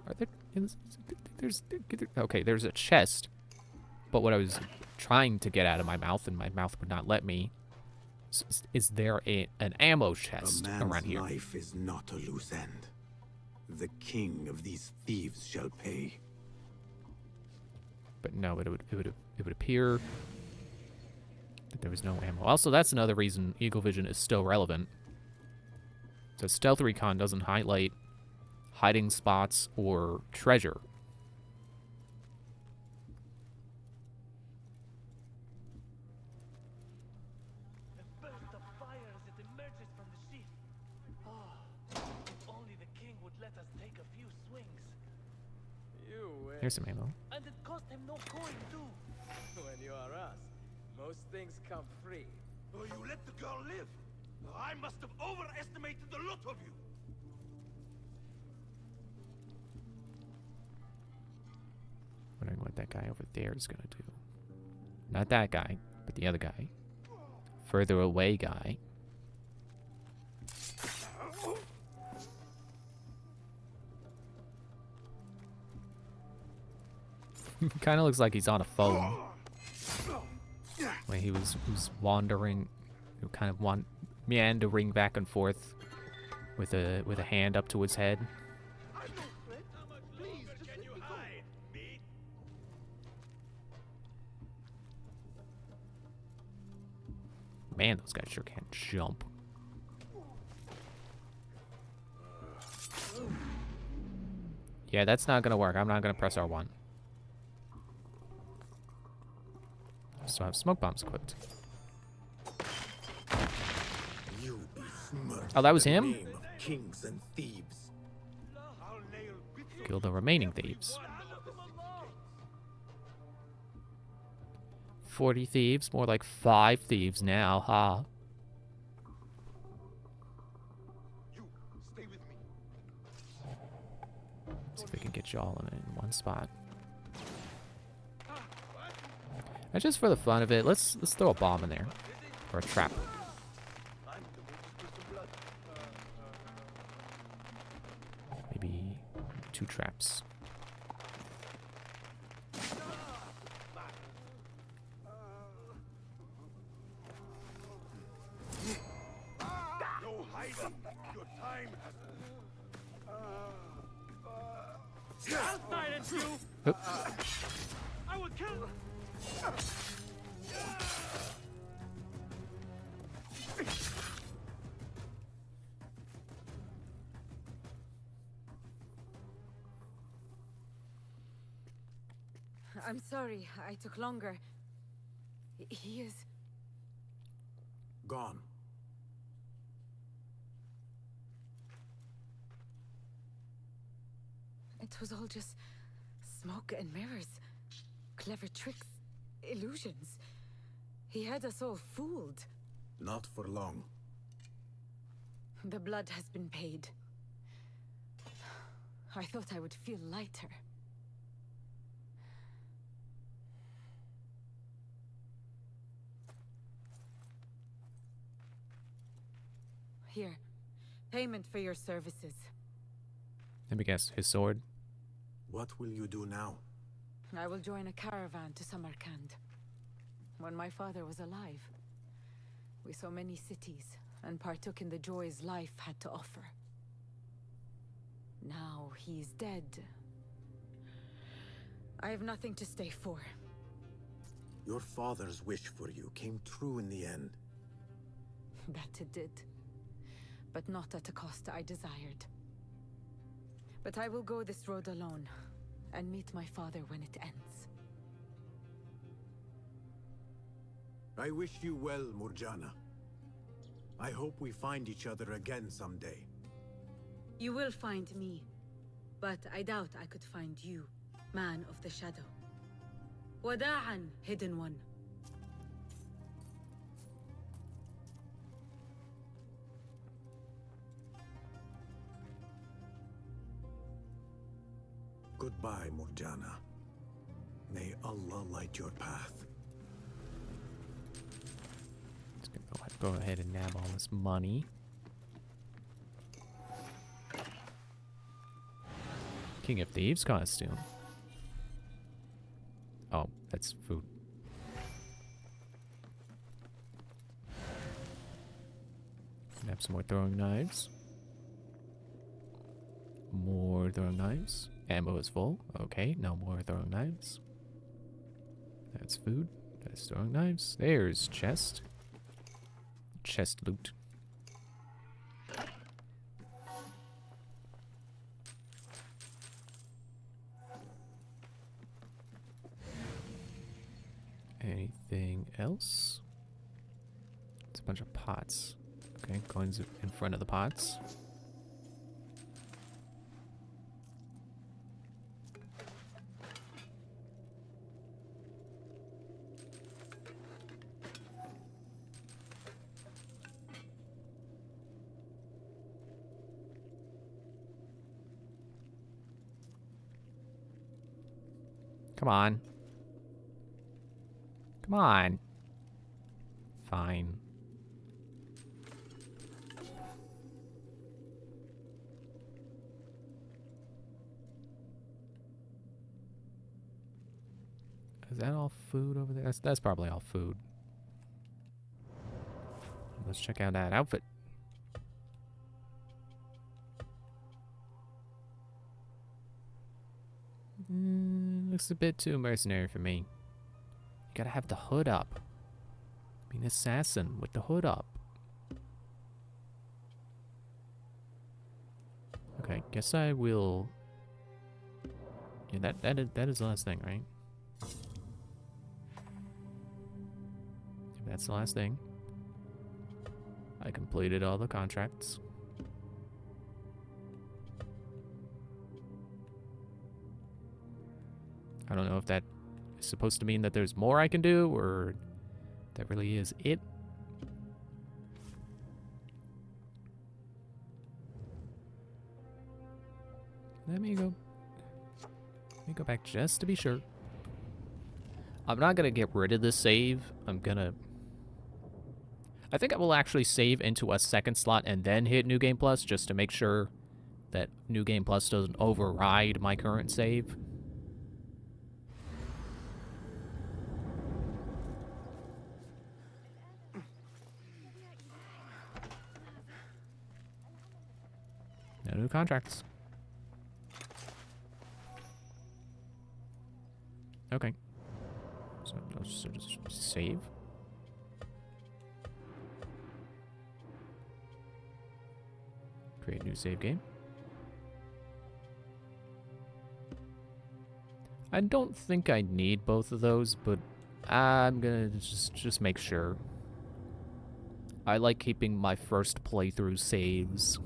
Are there? Okay, there's a chest. But what I was trying to get out of my mouth, and my mouth would not let me, is there an ammo chest around here? A man's life is not a loose end. The king of these thieves shall pay. But no, it would appear that there was no ammo. Also, that's another reason Eagle Vision is still relevant. So Stealth Recon doesn't highlight hiding spots or treasure. Here's some ammo. And it cost him no coin too. When you are us, most things come free. Oh, you let the girl live. I must have overestimated the lot of you. Wondering what that guy over there is gonna do. Not that guy, but the other guy. Further away guy. Kind of looks like he's on a phone. When he was wandering, kind of meandering back and forth with a hand up to his head. Man, those guys sure can't jump. Yeah, that's not gonna work. I'm not gonna press R1. So I have smoke bombs equipped. Oh, that was him? Kings and thieves. Kill the remaining thieves. 40 thieves, more like 5 thieves now, huh? Let's see if we can get you all in one spot. And just for the fun of it, let's throw a bomb in there. Or a trap. Maybe 2 traps. Your time has... I'll silence you! I will kill... I'm sorry, I took longer. He is... Gone. It was all just smoke and mirrors. Clever tricks, illusions. He had us all fooled. Not for long. The blood has been paid. I thought I would feel lighter. Here, payment for your services. Let me guess, his sword? What will you do now? I will join a caravan to Samarkand. When my father was alive, we saw many cities and partook in the joys life had to offer. Now he's dead. I have nothing to stay for. Your father's wish for you came true in the end. That it did. But not at a cost I desired. But I will go this road alone, and meet my father when it ends. I wish you well, Murjana. I hope we find each other again someday. You will find me, but I doubt I could find you, man of the shadow. Wada'an, hidden one. Goodbye, Murjana. May Allah light your path. Let's go ahead and nab all this money. King of Thieves costume. Oh, that's food. Nab some more throwing knives. More throwing knives. Ammo is full. Okay, no more throwing knives. That's food. That's throwing knives. There's chest. Chest loot. Anything else? It's a bunch of pots. Okay, coins in front of the pots. Come on. Come on. Fine. Is that all food over there? That's probably all food. Let's check out that outfit. Looks a bit too mercenary for me. You gotta have the hood up. Be an assassin with the hood up. Okay, guess I will. Yeah, that is the last thing, right? If that's the last thing. I completed all the contracts. I don't know if that is supposed to mean that there's more I can do, or that really is it. Let me go back just to be sure. I'm not gonna get rid of this save. I think I will actually save into a second slot and then hit New Game Plus, just to make sure that New Game Plus doesn't override my current save. No new contracts. Okay. So let's just save. Create new save game. I don't think I need both of those, but I'm gonna just make sure. I like keeping my first playthrough saves.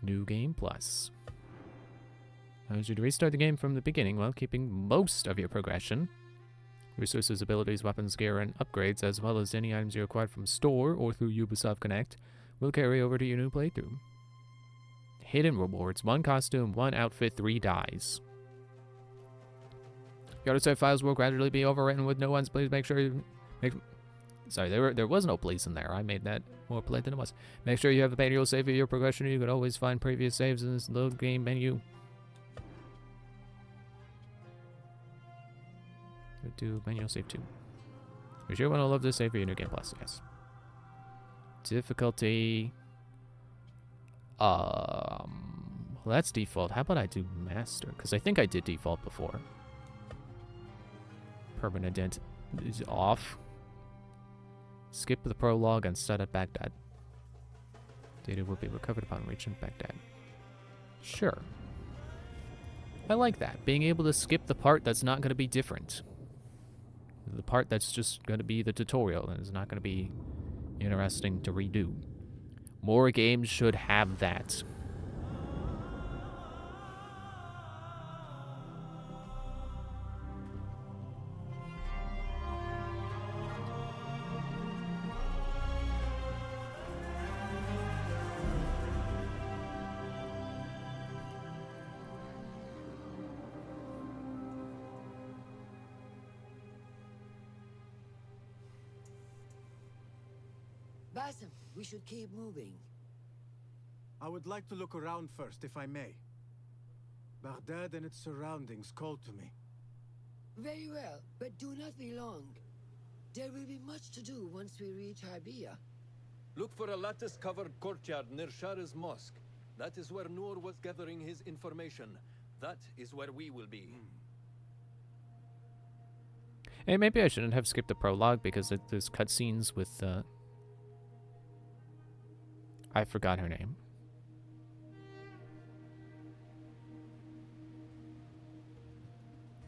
New Game Plus. Allows you to restart the game from the beginning while keeping most of your progression. Resources, abilities, weapons, gear, and upgrades, as well as any items you acquired from store or through Ubisoft Connect, will carry over to your new playthrough. Hidden rewards: 1 costume, 1 outfit, 3 dies. Your autosave files will gradually be overwritten with no ones. Please make sure you Sorry, there was no please in there. I made that more polite than it was. Make sure you have a manual save of your progression. You can always find previous saves in this load game menu. Do manual save 2. You sure want to love this save for your New Game Plus? Yes. Difficulty. Well, that's default. How about I do master? Because I think I did default before. Permanent dent is off. Skip the prologue and start at Baghdad. Data will be recovered upon reaching Baghdad. Sure. I like that. Being able to skip the part that's not going to be different. The part that's just going to be the tutorial and is not going to be interesting to redo. More games should have that. Basim, we should keep moving. I would like to look around first, if I may. Baghdad and its surroundings call to me. Very well, but do not be long. There will be much to do once we reach Harbia. Look for a lattice-covered courtyard near Shara's mosque. That is where Noor was gathering his information. That is where we will be. Hey, maybe I shouldn't have skipped the prologue because there's cutscenes with, I forgot her name.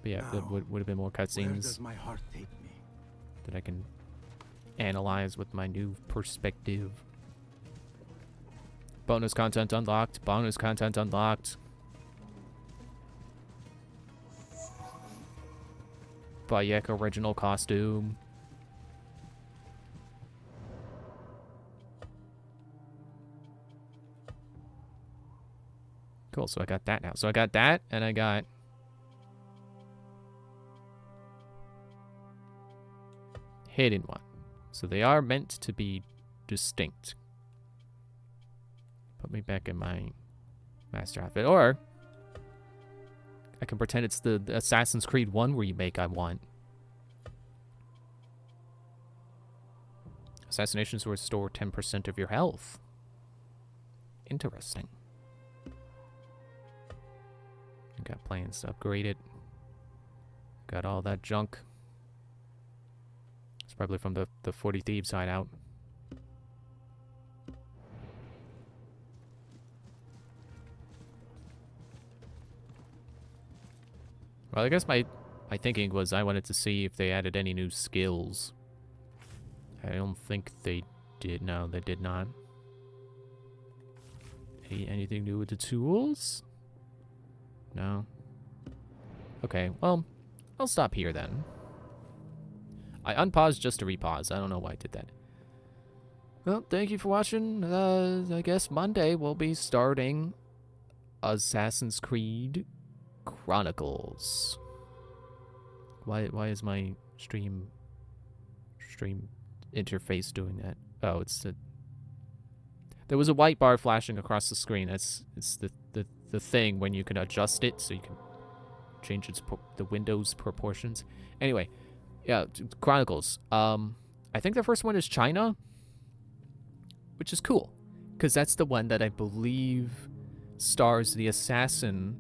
But yeah, there would have been more cutscenes. Where does my heart take me? That I can analyze with my new perspective. Bonus content unlocked. Bonus content unlocked. Bayek original costume. Cool, so I got that now. So I got that, and I got hidden one. So they are meant to be distinct. Put me back in my master outfit. Or I can pretend it's the Assassin's Creed 1 remake I want. Assassinations restore 10% of your health. Interesting. Got plans to upgrade it. Got all that junk. It's probably from the 40 Thieves hideout. Well, I guess my thinking was I wanted to see if they added any new skills. I don't think they did. No, they did not. Anything new with the tools? No. Okay, well, I'll stop here then. I unpaused just to repause. I don't know why I did that. Well, thank you for watching. I guess Monday we'll be starting Assassin's Creed Chronicles. Why is my stream interface doing that? Oh, it's the there was a white bar flashing across the screen. It's the the thing when you can adjust it, so you can change the window's proportions. Anyway, yeah, Chronicles. I think the first one is China, which is cool, because that's the one that I believe stars the assassin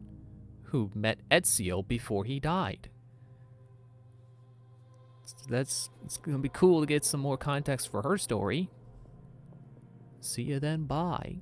who met Ezio before he died. So it's gonna be cool to get some more context for her story. See you then, bye.